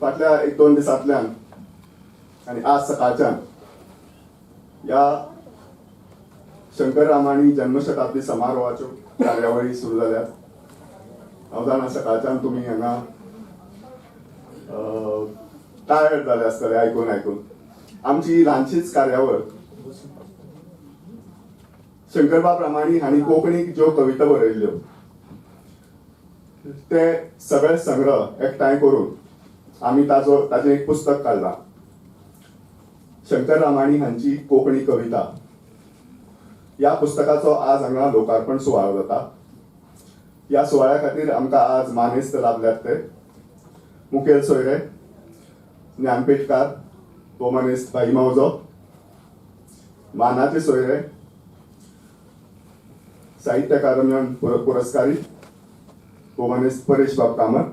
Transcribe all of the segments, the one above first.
फाटल्या 1-2 दिसांतल्यान आनी आज सकाळच्यान या शंकर रामाणी जन्मशताब्दी समारोहाच्यो कार्यावळी सुरू जाल्यात. हांव जाणा सकाळच्यान तुमी हांगा टायर्ड जाले आसतले आयकून. आमची ल्हानशीच कार्यावळ. शंकरबाब रामाणी हांणी कोंकणीक ज्यो कविता बरयल्ल्यो ते सगळे संग्रह एकठांय करून आमी ताजें एक पुस्तक काडलां. शंकर रामाणी हांची कोंकणी कविता. या पुस्तकाचो आज हांगा लोकार्पण सुवाळो जाता. ह्या सुवाळ्या खातीर आमकां आज मानेस्त लाभल्यात ते मुखेल सोयरे ज्ञानपेटकार भोवमनेस्त भाई मावजो, मानाचे सोयरे साहित्य अकादमी पुरस्कारी भोवमनेस्त परेश बाब कामत,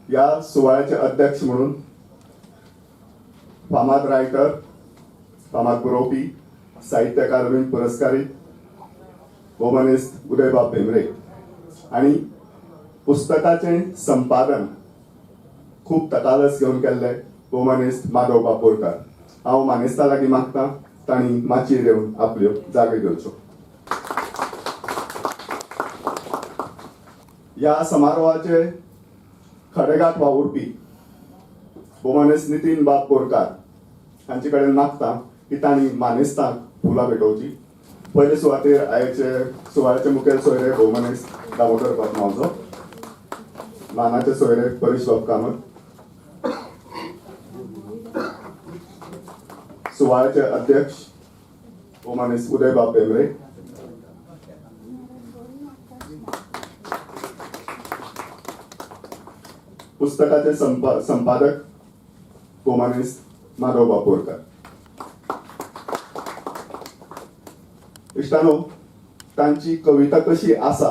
या सुवाळ्याचे अध्यक्ष म्हणून फामाद रायटर, फामाद बरोवपी, साहित्य अकादमी पुरस्कारी भोवमनेस्त उदयबाब भेंब्रे आणि पुस्तकाचे संपादन खूप तकालस घेवन केल्ले भोवमनेस्त माधवबाब बोरकार. हांव मानेस्ता लागीं मागतां तांणी माचयेर येवन आपल्यो जागे घेवच्यो. ह्या समारोहाचे खडेगांठ वावुरपी भोवमनेस्त नितीन बाब बोरकार हांचे कडेन मागतां की तांणी मानेस्तांक फुलां भेटोवची. पयले सुवातेर आयचे सुवाळ्याचे मुखेल सोयरे भोवमनेस्त दामोदर बाब मावजो, मानाचे सोयरे परेश बाब कामत, सुवाळ्याचे अध्यक्ष भोवमनेस्त उदयबाब भेंब्रे, पुस्तकाचे संपादक भोवमनेस्त माधवबाब बोरकार. इश्टानो, तांची कविता कशी आसा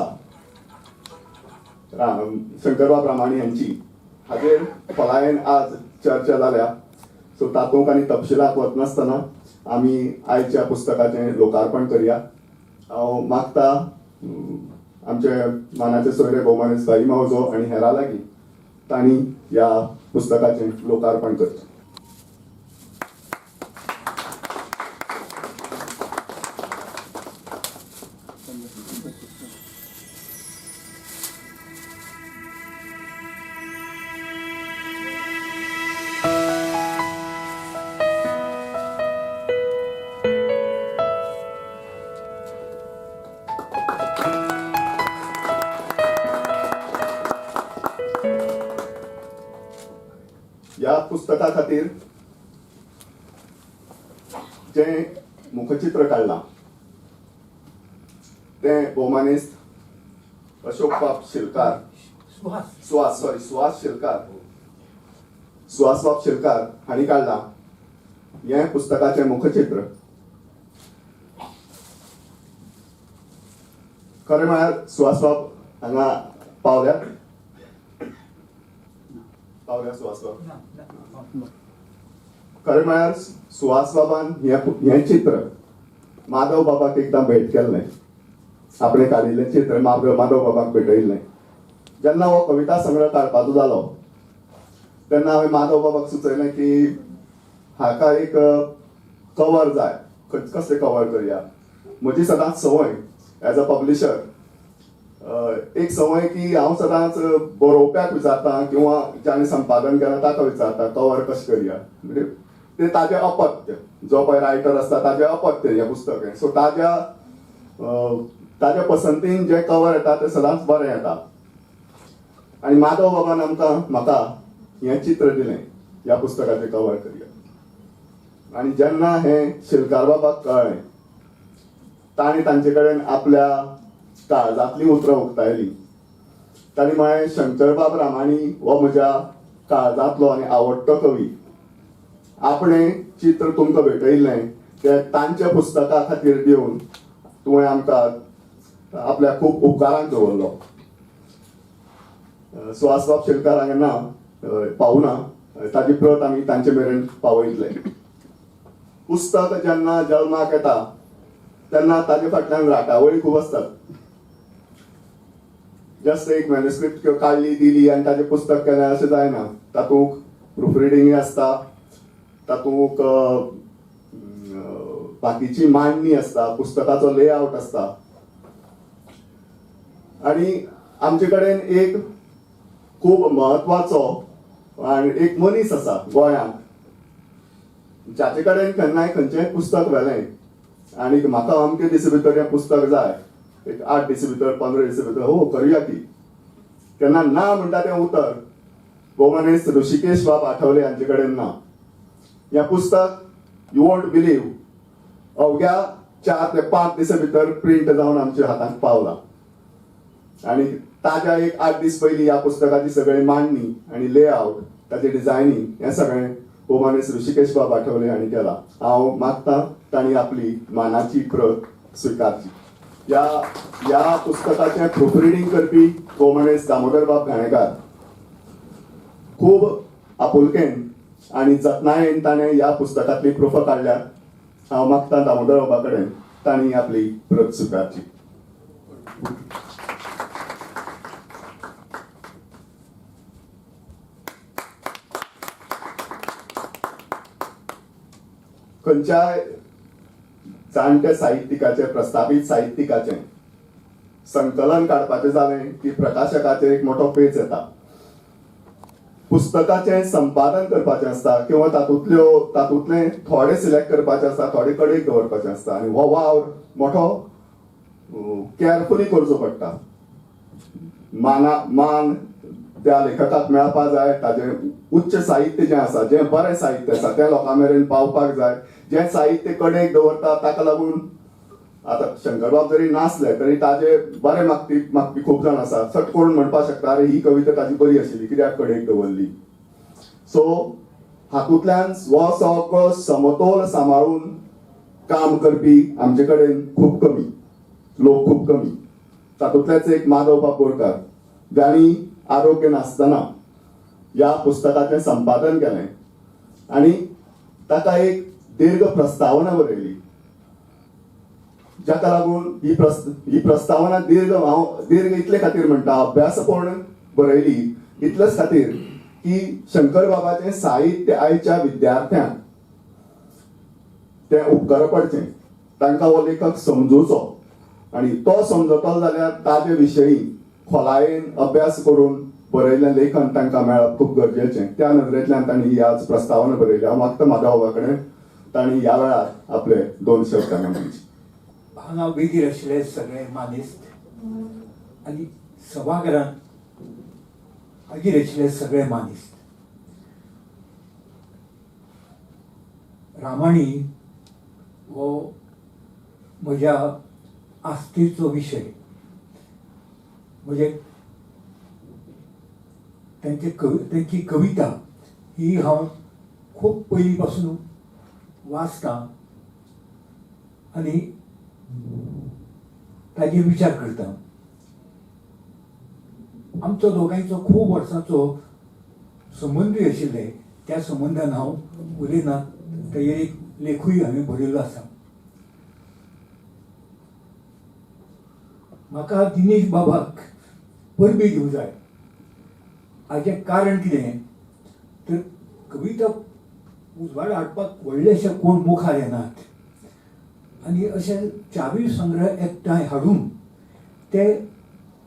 शंकरबाब रामाणी हांची हाचेर खोलायेन आज चर्चा जाल्या. सो तातूंत आनी तपशिलाक वचनासतना आमी आयच्या पुस्तकाचें लोकार्पण करया. हांव मागता आमचे मानाचे सोयरे भोवमनेस्त भाई मावजो आनी हेरां लागीं तांणी ह्या पुस्तकाचें लोकार्पण करचें. या पुस्तका खातीर जें मुखचित्र काडलां तें भोवमनेस्त अशोक बाब शिलकार, सुहास बाब शिलकार हांणी काडलां. हें पुस्तकाचें मुखचित्र. खरें म्हळ्यार सुहास बाब हांगा पावल्यात सुहास बाब. खरें म्हळ्यार सुहास बाबान हें चित्र माधव बाबाक एकदां भेट केल्लें. आपणें काडिल्लें चित्र माधव बाबाक भेटयिल्लें. जेन्ना हो कविता संग्रह काडपाचो जालो तेन्ना हांवें माधव बाबाक सुचयलें की हाका एक कवर जाय. कसलें कवर करया. म्हजी सदांच संवय एज अ पब्लिशर एक संवय की हांव सदांच बरोवप्याक विचारतां किंवा ज्याने संपादन केलां ताका विचारतां कवर कशें करया. म्हणजे ते ताजें अपत्य, जो पळय रायटर आसता ताजें अपत्य हें पुस्तक. सो ताज्या पसंतीन जें कवर येता तें सदांच बरें येता. आनी माधव बाबान म्हाका हें चित्र दिलें ह्या पुस्तकाचें कवर करया. आनी जेन्ना हें शिलकार बाबाक कळ्ळें तांणी तांचे कडेन आपल्या काळजांतलीं उतरां उक्तायलीं. तांणी म्हळें शंकरबाब रामाणी हो म्हज्या काळजांतलो आनी आवडटो कवी. आपणें चित्र तुमकां भेटयिल्लें तें तांच्या पुस्तका खातीर दिवन तुवें आमकां आपल्या खूब उपकारांक दवरलो. सुहास बाब शिलकार हांगा ना, पावूना. ताजी प्रत आमी तांचे मेरेन पावयतले. पुस्तक जेन्ना जल्माक येता तेन्ना ताजे फाटल्यान राटावळी खूब आसतात. जस्ट एक मॅन्युस्क्रिप्ट काडली दिली आनी ताजें पुस्तक केलें अशें जायना. तातूंत प्रूफ रिडिंगूय आसता, तातूंत बाकीची मांडणी आसता, पुस्तकाचो लेआउट आसता. आनी आमचे कडेन एक खूब म्हत्वाचो आनी एक मनीस आसा गोंयांत, जाचे कडेन केन्नाय खंयचेंय पुस्तक व्हेलें आनी म्हाका अमके दिसा भितर हें पुस्तक जाय, एक 8 दीस भितर 15 दीस भितर, हो करुया की, केन्ना ना म्हणटा तें उतर भोवमानेस्त ऋषिकेश बाब आठवले हांचे कडेन ना. हें पुस्तक यू वॉन्ट बिलीव अवघ्या 4 ते 5 दिसां भितर प्रिंट जावन आमच्या हातांत पावला. आनी ताज्या एक 8 दीस पयलीं ह्या पुस्तकाची सगळी मांडणी आनी लेआउट, ताजें डिझायनींग हें सगळें भोवमानेस्त ऋषिकेश बाब आठवले हांणी केलां. हांव मागतां तांणी आपली मानाची प्रत स्विकारची. ह्या पुस्तकाचें प्रूफ रिडींग करपी भोवमानेस्त दामोदर बाब घाणेकार खूब आपुलकेन आनी जतनायेन ताणें ह्या पुस्तकांतली प्रूफां काडल्यात. हांव मागतां दामोदर बाबा कडेन तांणी आपली प्रत स्विकारची. खंयच्याय जाणट्या साहित्यिकाचें, प्रस्थापीत साहित्यिकाचें संकलन काडपाचें जालें की प्रकाशकाचेर एक मोठो पेच येता. पुस्तकाचें संपादन करपाचें आसता किंवा तातूंतलें थोडें सिलेक्ट करपाचें आसता, थोडें कडेक दवरपाचें आसता आनी हो वावर मोठो केअरफुली करचो पडटा. मान त्या लेखकाक मेळपाक जाय, ताजें उच्च साहित्य जें आसा, जें बरें साहित्य आसा तें लोकां मेरेन पावपाक जाय. जें साहित्य कडेक दवरता ताका लागून आतां शंकरबाब जरी नासले तरी ताजे बरे मागपी खूब जाण आसा. सट करून म्हणपाक शकता अरे ही कविता ताजी बरी आशिल्ली, कित्याक कडेक दवरली. सो हातूंतल्यान हो सगळो समतोल सांबाळून काम करपी आमचे कडेन खूब कमी लोक, खूब कमी. तातूंतलेच एक माधव बाब बोरकार, जाणी आरोग्य नासतना ह्या पुस्तकाचें संपादन केलें आनी ताका एक दीर्घ प्रस्तावना बरयली, जाका लागून ही प्रस्तावना दीर्घ इतले खातीर म्हणटा, अभ्यासपूर्ण बरयली इतलेच खातीर की शंकर बाबाचें साहित्य आयच्या विद्यार्थ्यांक तें उपकार पडचें, तांकां हो लेखक समजुचो आनी तो समजतलो जाल्यार ताजे विशयी खोलायेन अभ्यास करून बरयल्लें लेखन तांकां मेळप खूब गरजेचें. त्या नदरेंतल्यान तांणी ही आज प्रस्तावना बरयली. हांव मागतां माधव बाबा कडेन तांणी ह्या वेळार आपले 2 शब्द म्हणचे. हांगा बेगीर आशिल्ले सगळे मानेस्त आनी सभाघरांत हाजीर आशिल्ले सगळे मानेस्त. रामाणी हो म्हज्या आस्तीचो विशय. म्हणजे त्यांची कविता ही हांव खूब पयलीं पासून वाचतां आनी ताजेर विचार करता. आमचो दोगांयचो खूब वर्सांचो संबंदूय आशिल्ले. त्या संबंदान हांव उलयना, ताजेर एक लेखूय हांवें बरयल्लो आसा. म्हाका दिनेश बाबाक परबी दिवंक जाय. हाचें कारण कितें तर कविता उजवाड हाडपाक व्हडलेशे कोण मुखार येनात आनी अशे 40 संग्रह एकठांय हाडून ते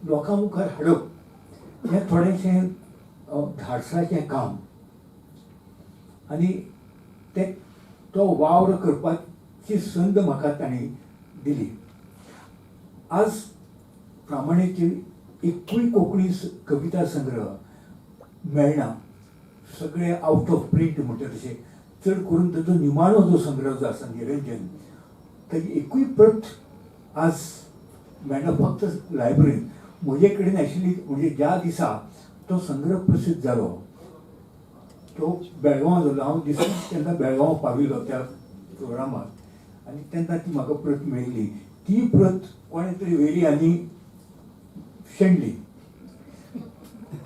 लोकां मुखार हाडप हें थोडेंशें धाडसाचें काम आनी तो वावर करपाची संद म्हाका तांणी दिली. आज प्रामाणीची एकूय कोंकणी कविता संग्रह मेळना. सगळे आउट ऑफ प्रिंट म्हणटा तशें. चड करून ताचो निमाणो जो संग्रह जो आसा निरंजन, ताची एकूय प्रत आज मेळना. फक्त लायब्ररीन म्हजे कडेन आशिल्ली. म्हणजे ज्या दिसा तो संग्रह प्रसिद्ध जालो तो बेळगांव जालो. हांव दिसून तेन्ना बेळगांव पाविल्लो त्या प्रोग्रामाक आनी तेन्ना ती म्हाका प्रत मेळिल्ली. ती प्रत कोणें तरी व्हेली आनी शेणली.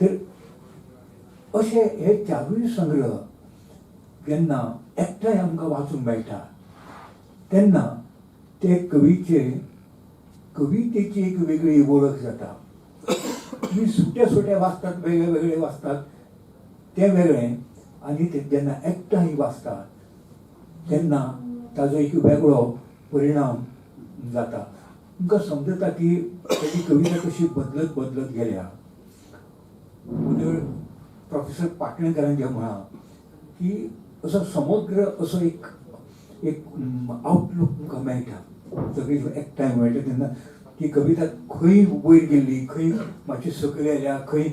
तर अशे हे 4 संग्रह जेन्ना एकठांय आमकां वाचूंक मेळटा तेन्ना ते कवितेची एक वेगळी वळख जाता. तुम्ही सुट्या सुट्या वाचतात, वेगळे वेगळे वाचतात ते वेगळे, आणि ते जेन्ना एकठांय वाचतात तेन्ना ताजो एक वेगळो परिणाम जाता. तुमकां समजता की तेजी कविता कशी बदलत बदलत गेल्या. उदळ प्रोफेसर पाटणेकरान जें म्हळां की असो समग्र असो एक एक आउटलूक तुमकां मेळटा सगळी एकठांय मेळटा तेन्ना ती कविता खंय वयर गेल्ली, खंय मातशी सकयल गेल्या, खंय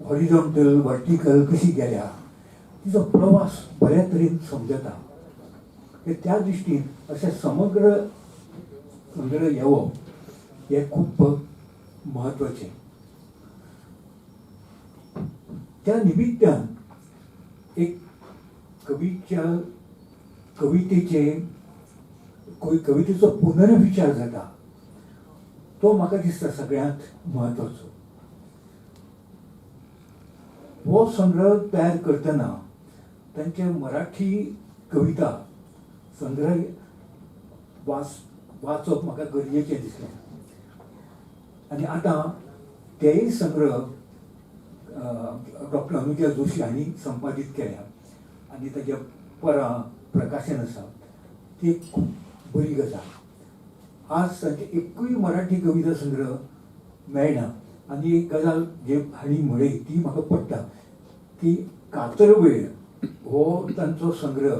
हॉरिझॉन्टल वर्टिकल कशी गेल्या, तिचो प्रवास बऱ्या तरेन समजता. त्या दृश्टीन अशें समग्र संग्रह येवप हें खूब म्हत्वाचें. त्या निमित्तान एक कवितेचो पुनर्विचार जाता, तो म्हाका दिसता सगळ्यांत म्हत्वाचो. हो संग्रह तयार करतना तांचे मराठी कविता संग्रह वाचप म्हाका गरजेचें दिसलें. आनी आतां तेय संग्रह डॉक्टर अनुजा जोशी हांणी संपादीत केल्या आनी ताच्या परां प्रकाशन आसा. ती खूब बरी गजाल. आज तांचे एकूय मराठी कविता संग्रह मेळना. आनी एक गजाल जे हांणी म्हळी ती म्हाका पडटा की कातरवेळ हो तांचो संग्रह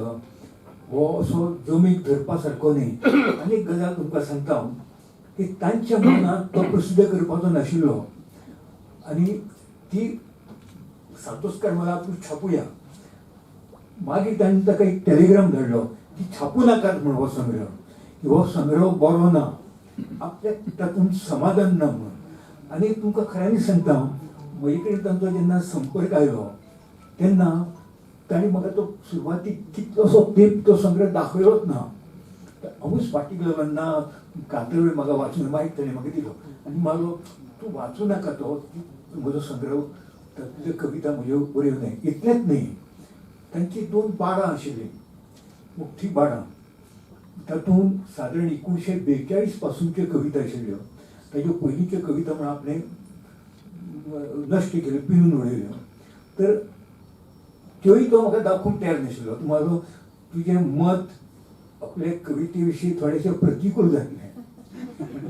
हो असो जमीक धरपा सारको न्ही. आनी एक गजाल तुमकां सांगता हांव की तांच्या मनांत तो प्रसिद्ध करपाचो नाशिल्लो आनी ती सांतोस्कार मला आपूण छापुया. मागीर ताणें ताका एक टॅलिग्राम धाडलो की छापू नाकात म्हण हो संग्रह, हो संग्रह बरो ना, आपल्याक तातूंत समाधान ना म्हण. आनी तुमकां खऱ्यांनी सांगता म्हजे कडेन तांचो जेन्ना संपर्क आयलो तेन्ना ताणें म्हाका तो सुरवातीक कितलोसो तेंप तो संग्रह दाखयलोच ना. हांवूच फाटीक लागलो ना कातरवेळ म्हाका वाचून. मागीर ताणें म्हाका दिलो आनी म्हाजो तूं वाचूं नाका तो म्हजो संग्रह, तातूंतल्यो कविता म्हज्यो बऱ्यो न्हय. इतलेंच न्ही, तांची 2 बाडां आशिल्लीं, मोठी बाडां. तातूंत सादारण 1942 पासूनच्यो कविता आशिल्ल्यो. ताज्यो पयलींच्यो कविता म्हण आपणें नश्ट केल्यो, पिनून उडयल्यो. तर त्योय तो म्हाका दाखोवंक तयार नाशिल्लो. म्हाजो तुजें मत आपले कविते विशीं थोडेशें प्रतिकूल जाल्लें.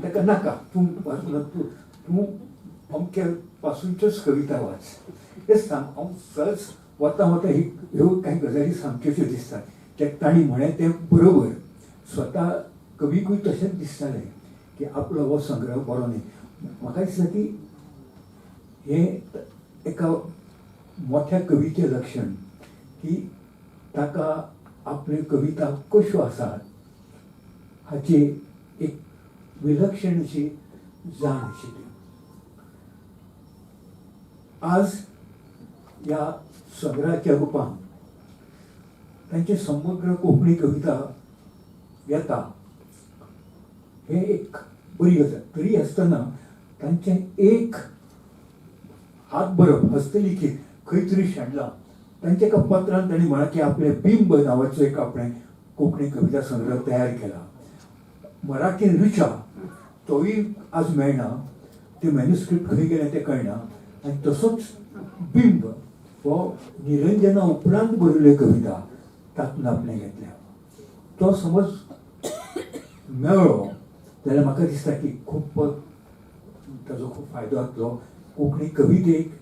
ताका नाका, तूं तूं अमक्या पासूनच्योच कविता वाच हें सांग. हांव सहज वता ह्यो कांय गजाली सांगच्योच्यो दिसतात. तें तांणी म्हळें तें बरोबर. स्वता कवीकूय तशेंच दिसतालें की आपलो हो संग्रह बरो न्ही. म्हाका दिसता की हें एका मोठ्या कवीचें लक्षण की ताका आपल्यो कविता कश्यो आसात हाची एक विलक्षण अशी जाण आशिल्ली. आज ह्या संग्रहाच्या रुपान तांचे समग्र कोंकणी कविता येता हें एक बरी गजाल. तरी आसतना तांचें एक हात बरोवप हस्तलिखीत खंय तरी शेणलां. तांच्या एका पत्रांत तांणी म्हळां की आपले बिंब नांवाचो एक आपणें कोंकणी कविता संग्रह तयार केला. मराठीन ऋचा तोय आज मेळना, ते मॅन्युस्क्रिप्ट खंय गेले तें कळना. आनी तसोच बिंब हो निरंजना उपरांत बरयल्ल्यो कविता तातूंत आपणें घेतल्या. तो समज मेळ्ळो जाल्यार म्हाका दिसता की खूब ताजो खूब फायदो जातलो कोंकणी कवितेक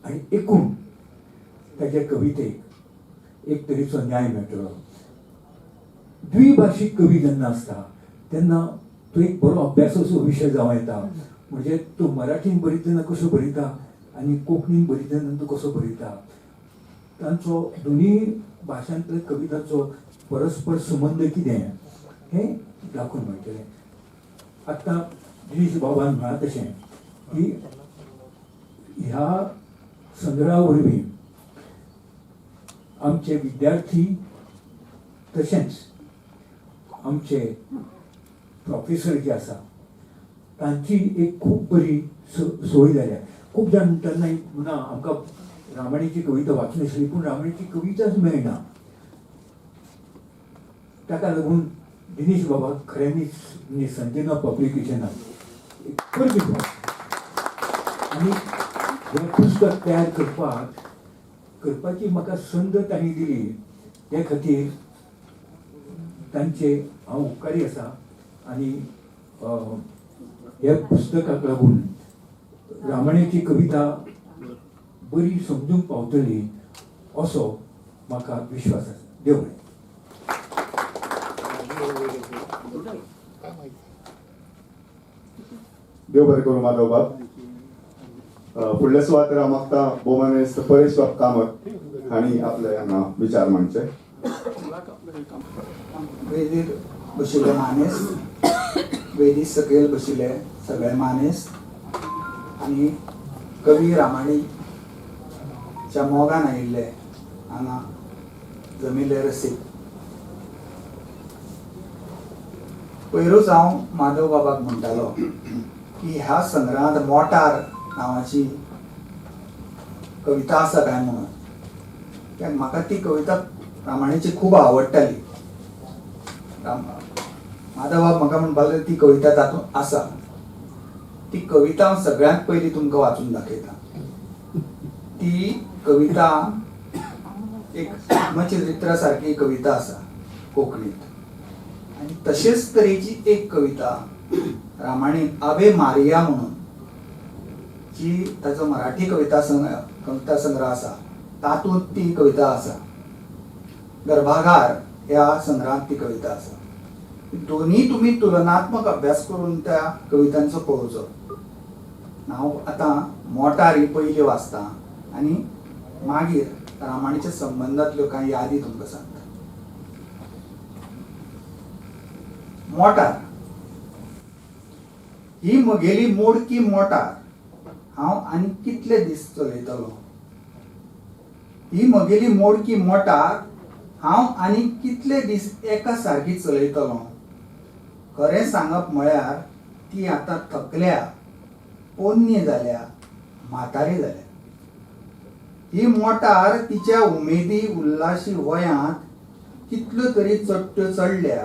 आनी एकूण ताच्या कवितेक एक तरेचो न्याय मेळटलो. द्विभाशीक कवी जेन्ना आसता तेन्ना तो एक बरो अभ्यासाचो विशय जावं येता. म्हणजे तो मराठीन बरयतना कसो बरयता आनी कोंकणीन बरयतना तो कसो बरयता. तांचो दोनी भाशांतल्या कवितांचो परस्पर संबंद कितें हें दाखोवन मेळटलें. आतां दिनेश बाबान म्हळां तशें की ह्या संग्रहा वरवीं आमचे विद्यार्थी तशेंच आमचे प्रोफेसर जे आसा तांची एक खूब बरी सोय जाल्या. खूब जाण म्हणटात ना आमकां रामायणाची कविता वाचून आशिल्ली पूण रामायणाची कविताच मेळना. ताका लागून दिनेश बाबा खऱ्यांनीच संजना पब्लिकेशनाक एक परबी आनी हें पुस्तक तयार करपाची म्हाका संद तांणी दिली हे खातीर तांचे हांव उपकारी आसा. आनी ह्या पुस्तकाक लागून रामायणाची कविता बरी समजूंक पावतली असो म्हाका विश्वास आसा. देव बरें. देव बरें करूं माधव बाब. फुडल्या सुवातेर हांव मागता भोवमानेस्त परेश बाब कामत हांणी आपले हांगा विचार मांडचे. वेदीर बशिल्ले मानेस, वेदी सकयल बशिल्ले सगळे मानेस आनी कवी रामायणीच्या मोगान आयिल्ले हांगा जमिल्ले रसीक. पयरूच हांव माधव बाबाक म्हणटालो की ह्या संग्रहांत मोटार नांवाची कविता आसा काय म्हणून, कित्याक म्हाका ती कविता रामायणाची खूब आवडटाली. माधव बाब म्हाका म्हणपाक लागलो ती कविता तातूंत आसा. ती कविता हांव सगळ्यांत पयलीं तुमकां वाचून दाखयता. ती कविता एक आत्मचरित्रा सारकी कविता आसा कोंकणीत. आनी तशेच तरेची एक कविता रामायणीत आवे मारिया म्हणून जी ताचो मराठी कविता संग्रह आसा तातूंत ती कविता आसा. गर्भागार ह्या संग्रहांत ती कविता आसा. दोन्ही तुम्ही तुलनात्मक अभ्यास करून त्या कवितांचो पळोवचो. हांव आतां मोटार ही पयली वाचता आनी मागीर रामायणाच्या संबंधांतल्यो कांय यादी तुमकां सांगता. मोटार ही म्हगेली मोडकी मोटार हांव आनी कितले दीस चलयतलो. ही म्हगेली मोडकी मोटार हांव आनी कितले दीस एका सारकी चलयतलो. खरें सांगप म्हळ्यार ती आतां थकल्या, पोन्नी जाल्या, म्हातारी जाल्या. ही मोटार तिच्या उमेदी उल्लाशी वयांत कितल्यो तरी चडट्यो चडल्या.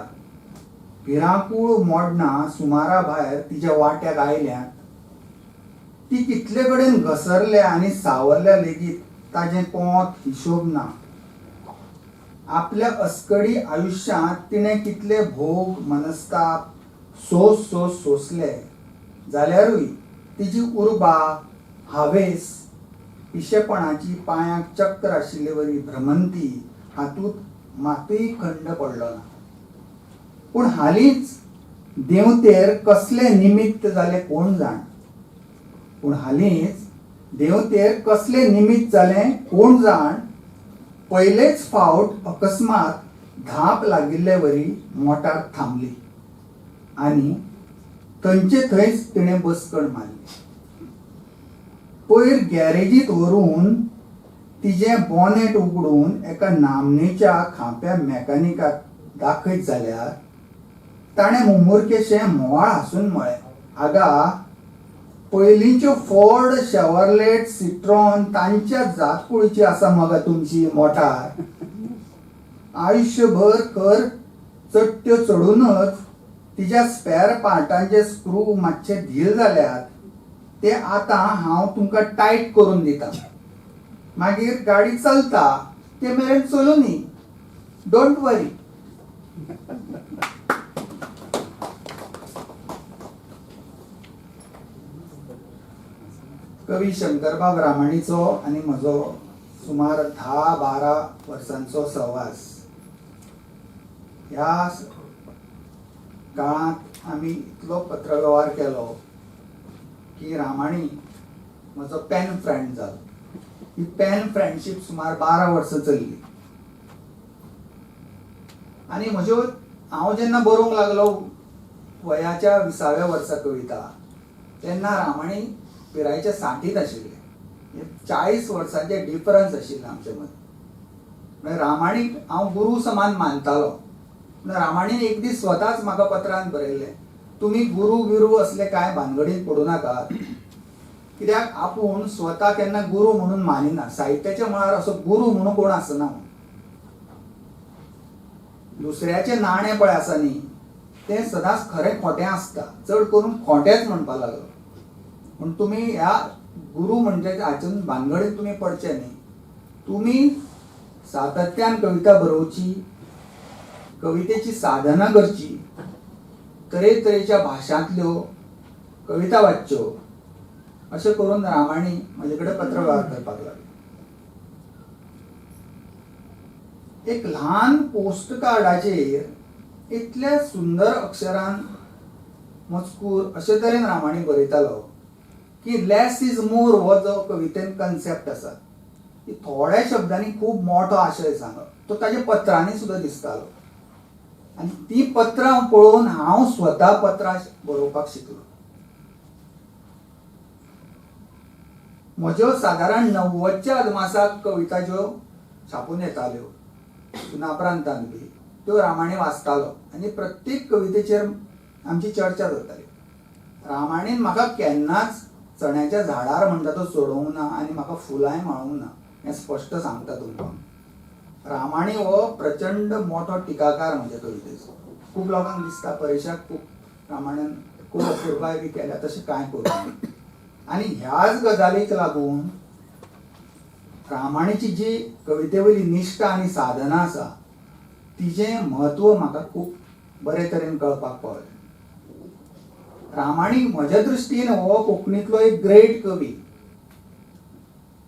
भिरांकूळ मोडणां सुमारा भायर तिच्या वाट्याक आयल्यात. ती कितले कडेन घसरल्या आनी सावरल्या लेगीत ताजें कोंत हिशोब ना. आपल्या अस्कडी आयुश्यांत तिणें कितले भोग मनस्ताप सोसले जाल्यारूय तिची उर्बा हावेस पिशेपणाची पांयाक चक्र आशिल्ले वरी भ्रमंती हातूंत मातूय खंड पडलो ना. पूण हालींच देंवतेर कसले निमित्त जाले कोण जाण. पयलेच फावट अकस्मात धाप लागिल्ले वरी मोटार थांबली आनी थंयचे थंयच तिणें बसकण मारली. पयर गॅरेजीत व्हरून तिजें बॉनेट उगडून एका नामनेच्या खांप्या मॅकॅनिकाक दाखयत जाल्यार ताणें मुमुरकेशें मोवाळ हांसून म्हळें, आगा पयलींच्यो फोर्ड, शेवर्लेट, सिट्रॉन तांच्या जातकुळीची आसा मगा तुमची मोटार. आयुश्यभर कर चडट्यो चडूनच तिच्या स्पेर पार्टांचे स्क्रू मातशे ढील जाल्यात. ते आतां हांव तुमकां टायट करून दितां. मागीर गाडी चलता ते मेरेन चलुनी. डोंट वरी. कवी शंकरबाब रामाणीचो आनी म्हजो सुमार 10-12 वर्सांचो सहवास. ह्या काळांत आमी इतलो पत्रव्यवहार केलो की रामाणी म्हजो पेन फ्रेंड जालो. ही पेन फ्रेंडशीप सुमार 12 वर्सां चल्ली. आनी म्हज्यो हांव जेन्ना बरोवंक लागलो वयाच्या 20व्या वर्सा कविता तेन्ना रामाणी पिरायेच्या 60th आशिल्ले. 40 वर्सांचे डिफरन्स आशिल्ले आमचे मदीं. रामाणीक हांव गुरू समान मानतालो. रामाणीन एक दीस स्वताच म्हाका पत्रांत बरयल्लें, तुमी गुरू बिरू असले कांय भानगडींत पडूं नाकात. कित्याक आपूण स्वता केन्ना गुरू म्हणून मानिना. साहित्याच्या मळार असो गुरू म्हणून कोण आसना. दुसऱ्याचें नाणें पळय आसा न्ही तें सदांच खरें खोटें आसता. चड करून खोटेंच म्हणपाक लागलो. पूण तुमी ह्या गुरु म्हणजे हातून भानगडीत तुम्ही पडचे न्ही. तुम्ही सातत्यान कविता बरोवची, कवितेची साधना करची, तरेतरेच्या भाशांतल्यो कविता वाचच्यो, अशें करून रामाणी म्हजे कडेन पत्रव्यवहार करपाक लागलो. एक ल्हान पोस्ट कार्डाचेर इतल्या सुंदर अक्षरान मजकूर अशे तरेन रामाणी बरयतालो की लेस इज मोर हो जो कवितेन कन्सेप्ट आसा की थोड्या शब्दांनी खूब मोठो आशय सांगप तो ताच्या पत्रांनी सुद्दां दिसतालो. आनी ती पत्रां पळोवन हांव स्वता पत्रां बरोवपाक शिकलो. म्हज्यो सादारण 90च्या अदमासाक कविता ज्यो छापून येताल्यो सुनाप्रांतांत बी त्यो रामाणी वाचतालो आनी प्रत्येक कवितेचेर आमची चर्चा जाताली. रामाणीन म्हाका केन्नाच चण्याच्या झाडार म्हणटा तो सोडोवंक ना आनी म्हाका फुलांय माळूंक ना हें स्पश्ट सांगता तुमकां. रामाणी हो प्रचंड मोठो टिकाकार म्हणजे कवितेचो. खूब लोकांक दिसता परेशाक खूब रामायणान खूब अपुरबाय बी केल्या तशें कांय करूं. आनी ह्याच गजालीक लागून रामाणीची जी कविते वयली निश्ठा आनी साधना आसा तिचें म्हत्व म्हाका खूब बरे तरेन कळपाक पावलें. रामाणी म्हज्या दृश्टीन हो कोंकणीतलो एक ग्रेट कवी.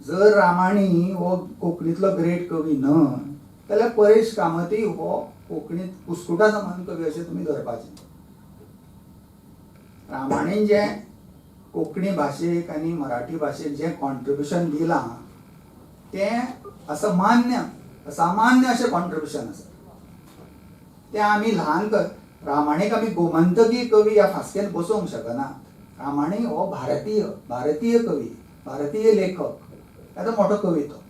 जर रामाणी हो कोंकणीतलो ग्रेट कवी न्हय जाल्यार परेश कामती हो कोंकणीत कुस्कुटा समान कवी अशें तुमी धरपाचें. रामाणीन जें कोंकणी भाशेक आनी मराठी भाशेक जें कॉन्ट्रिब्युशन दिलां तें असामान्य अशें कॉन्ट्रिब्युशन आसा. तें आमी ल्हान रामाणीक आमी गोमंतकी कवी ह्या फासकेन बसोवंक शकना. रामाणी हो भारतीय कवी, भारतीय लेखक, ताचो मोठो कवी तो.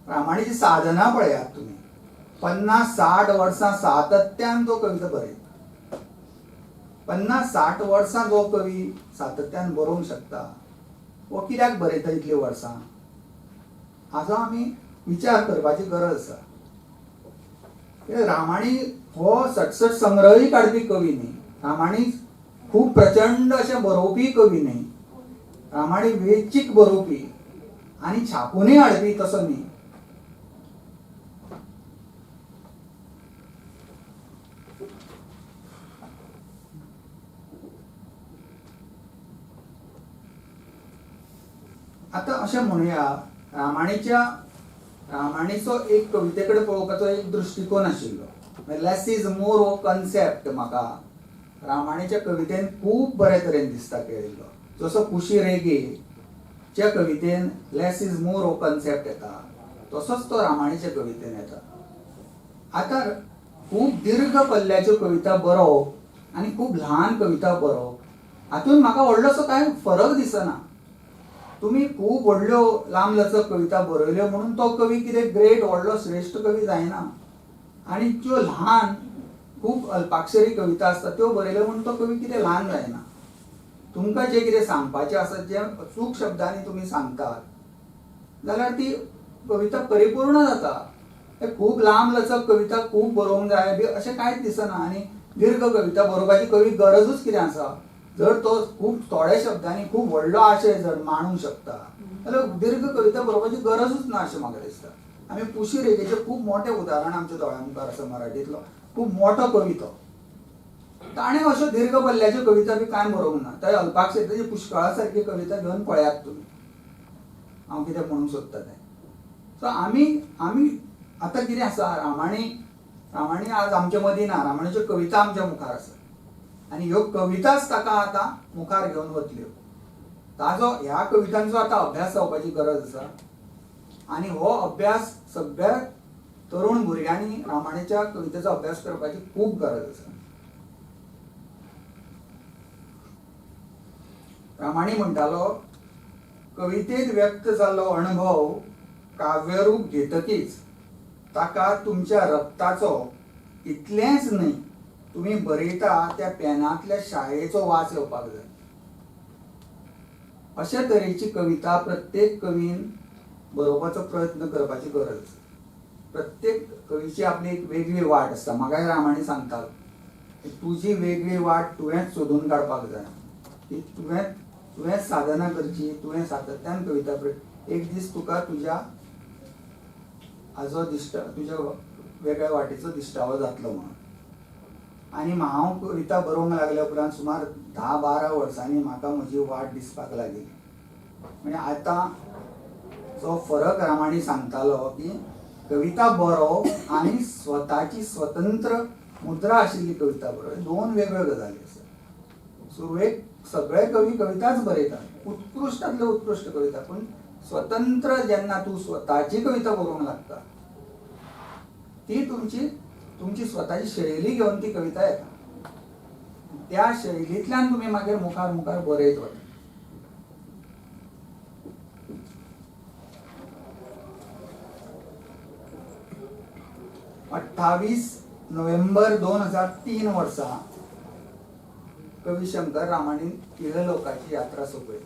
रामाणीची साधना पळयात तुमी. 50-60 वर्सां सातत्यान तो कविता बरयता. 50-60 वर्सां जो कवी सातत्यान बरोवंक शकता हो कित्याक बरयता इतलीं वर्सां हाचो आमी विचार करपाची गरज आसा. रामाणी हो सटसट संग्रहय काडपी कवी न्ही. रामाणी खूब प्रचंड अशें बरोवपी कवी न्ही. रामाणी वेंचीक बरोवपी आनी छापूनय हाडपी तसो न्ही. आतां अशें म्हणुया रामाणीचो एक कविते कडेन पळोवपाचो एक दृश्टिकोन आशिल्लो. लेस इज मोर हो कन्सेप्ट म्हाका रामाणीच्या कवितेन खूब बरे तरेन दिसता केळिल्लो. जसो कुशी रेगेच्या कवितेन लेस इज मोर हो कन्सेप्ट येता तसोच तो रामाणीच्या कवितेन येता. आतां खूब दीर्घ पल्ल्याच्यो कविता बरोवप आनी खूब ल्हान कविता बरोवप हातून म्हाका व्हडलोसो कांय फरक दिसना. तुम्ही खूब व्हडल्यो लांब लचक कविता बरयल्यो म्हणून तो कवी कितें ग्रेट व्हडलो श्रेश्ठ कवी जायना. आनी ज्यो ल्हान खूब अल्पाक्षरी कविता आसता त्यो बरयल्यो म्हणून तो कवी कितें ल्हान जायना. तुमकां जें कितें सांगपाचें आसा जें अचूक शब्दांनी तुमी सांगतात जाल्यार ती कविता परिपूर्ण जाता. खूब लांब लचक कविता खूब बरोवंक जाय बी अशें कांयच दिसना. आनी दीर्घ कविता बरोवपाची कवी गरजूच कितें आसा. जर तो खूब थोड्या शब्दांनी खूब व्हडलो आशय जर मांडूंक शकता जाल्यार दीर्घ कविता बरोवपाची गरजूच ना अशें म्हाका दिसता. आमी कुशी रेगेचें खूब मोठें उदाहरण आमच्या दोळ्यां मुखार आसा मराठींतलो. खूब मोठो कवी तो. ताणें अश्यो दीर्घ पल्ल्याच्यो कविता बी कांय बरोवंक ना. त्या अल्पाक्षराची पुष्कळा सारकी कविता घेवन पळयात तुमी. हांव कितें म्हणूंक सोदता तें. सो आमी आतां कितें आसा रामाणी आज आमचे मदीं ना. रामाणीच्यो कविता आमच्या मुखार आसा आनी ह्यो कविताच ताका आतां मुखार घेवन वतल्यो. ताजो ह्या कवितांचो आतां अभ्यास जावपाची गरज आसा. आनी हो अभ्यास सगळ्या तरुण भुरग्यांनी रामाणीच्या कवितेचो अभ्यास करपाची खूब गरज आसा. रामाणी म्हणटालो कवितेत व्यक्त जाल्लो अणभव काव्यरूप घेतकीच ताका तुमच्या रक्ताचो इतलेंच न्हय तुमी बरयता त्या पेनांतल्या शायेचो वास येवपाक जाय. अशा तरेची कविता प्रत्येक कवीन बरोवपाचो प्रयत्न करपाची गरज आसा. प्रत्येक कवीची आपली एक वेगळी वाट आसता. म्हाकाय रामाणी सांगता तुजी वेगळी वाट तुवेंच सोदून काडपाक जाय. ती तुवें तुवें साधना करची, तुवें सातत्यान कविता एक दीस तुका तुज्या हाजो तुज्या वेगळ्या वाटेचो दिश्टावो जातलो म्हणून. आनी हांव कविता बरोवंक लागल्या उपरांत सुमार 10-12 वर्सांनी म्हाका म्हजी वाट दिसपाक लागली. म्हणजे आतां जो फरक रामाणी सांगतालो की कविता बरोवप आनी स्वताची स्वतंत्र मुद्रा आशिल्ली कविता बरोवप, दोन वेगळ्यो गजाली आसात. सुरवेक सगळे कवी कविताच बरयतात, उत्कृश्टांतल्यो उत्कृश्ट कविता, पूण स्वतंत्र जेन्ना तूं स्वताची कविता बरोवंक लागता ती तुमची स्वताची शैली घेवन ती कविता येता. त्या शैलींतल्यान तुम्ही मागीर मुखार मुखार बरयत वता. अठ्ठावीस नोव्हेंबर 2003 वर्सा कवी शंकर रामाणी इहलोकाची यात्रा सोंपयली.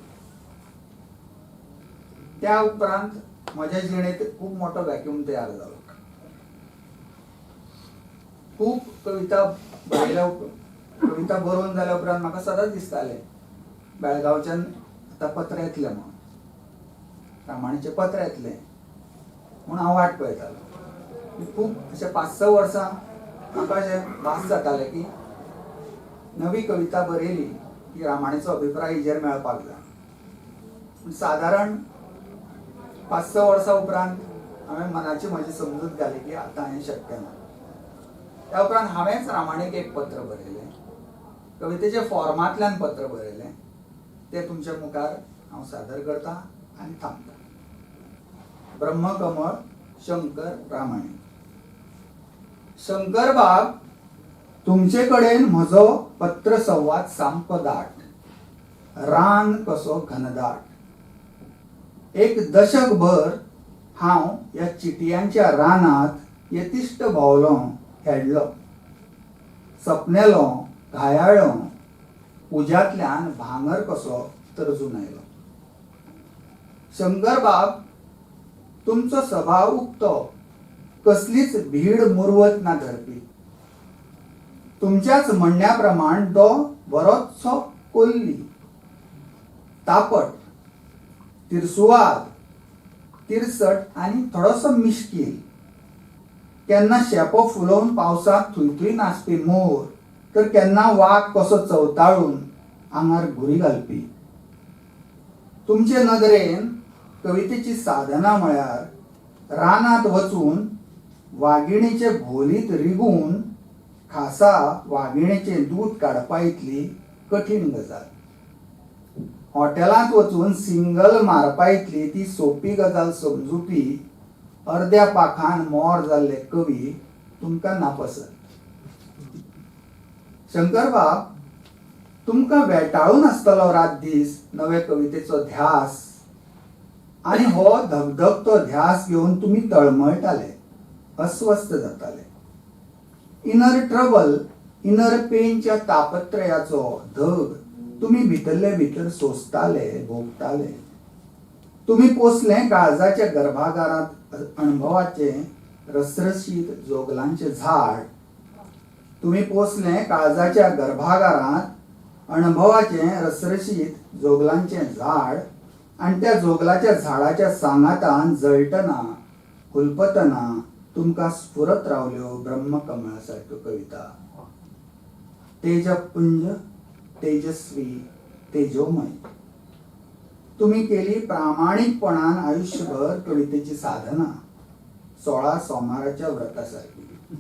त्या उपरांत म्हज्या जिणेंत खूब मोठो व्हॅक्यूम तयार जालो. खूब कविता बरोवन जाल्या उपरांत म्हाका सदांच दिसतालें बेळगांवच्यान आतां पत्र येतलें म्हणून, रामाणीचें पत्र येतलें म्हूण हांव वाट पळयतालो. खूब अशें 5-6 वर्सां म्हाका अशें भास जातालें की नवी कविता बरयली की रामाणीचो अभिप्राय हेजेर मेळपाक जाय. पूण सादारण 5-6 वर्सां उपरांत हांवें मनाची म्हजी समजूत घाली की आतां हें शक्य ना. त्या उपरांत हांवेंच रामाणीक एक पत्र बरयलें, कवितेच्या फॉर्मांतल्यान पत्र बरयलें. तें तुमच्या मुखार हांव सादर करतां आनी थांबतां. ब्रह्मकमळ, शंकर रामाणी. शंकर बाब, तुमचे कडेन म्हजो पत्र संवाद सामको दाट, रान कसो घनदाट. एक दशकभर हांव ह्या चिटयांच्या रानांत यतिश्ट भोंवलो, खेळ्ळो, सपनेलो, घायाळ्ळो, उज्यांतल्यान भांगर कसो तरजून आयलो. शंकर बाब, तुमचो स्वभाव उक्तो, कसलीच भीड मुरवत ना धरपी. तुमच्याच म्हणण्या प्रमाण तो बरोचसो कोल्ली, तापट, तिरसुवाद, तिरसट आनी थोडोसो मिश्कील. केन्ना शेपो फुलोवन पावसांत थुंय नाचपी मोर, तर केन्ना वाघ कसो चवताळून आंगार घुरी घालपी. तुमचे नदरेन कवितेची साधना म्हळ्यार रानांत वचून वागिणीचे भोलीत रिगून खासा वागिणीचे दूध काडपा इतली कठीण गजाल. हॉटेलांत वचून सिंगल मारपा इतली ती सोपी गजाल समजुपी अर्द्या पाखान मोर जाल्ले कवी तुमकां नापसत. शंकर बाब, तुमकां वेटाळून आसतलो रात दीस नवे कवितेचो ध्यास, आनी हो धगधगतो ध्यास घेवन तुमी तळमळटाले, अस्वस्थ जाताले. इनर ट्रबल, इनर पेनच्या तापत्रयाचो धग तुमी भितरले भितर सोंसताले, भोगताले. तुमी पोसलें काळजाच्या गर्भागारांत अणभवाचे रसरशीत जोगलांचे झाड. तुम्ही पोसलें काळजाच्या गर्भागारांत अणभवाचे रसरशीत जोगलांचे झाड, आनी त्या जोगलाच्या झाडाच्या सांगातान जळटना, हुलपतना तुमकां स्फुरत रावल्यो ब्रह्मकमळा सारक्यो कविता. तेजपुंज, तेजस्वी, तेजोमय. तुम्ही केली प्रामाणिकपणान आयुष्यभर कवितेची साधना, 16 सोमाराच्या व्रतासारखी.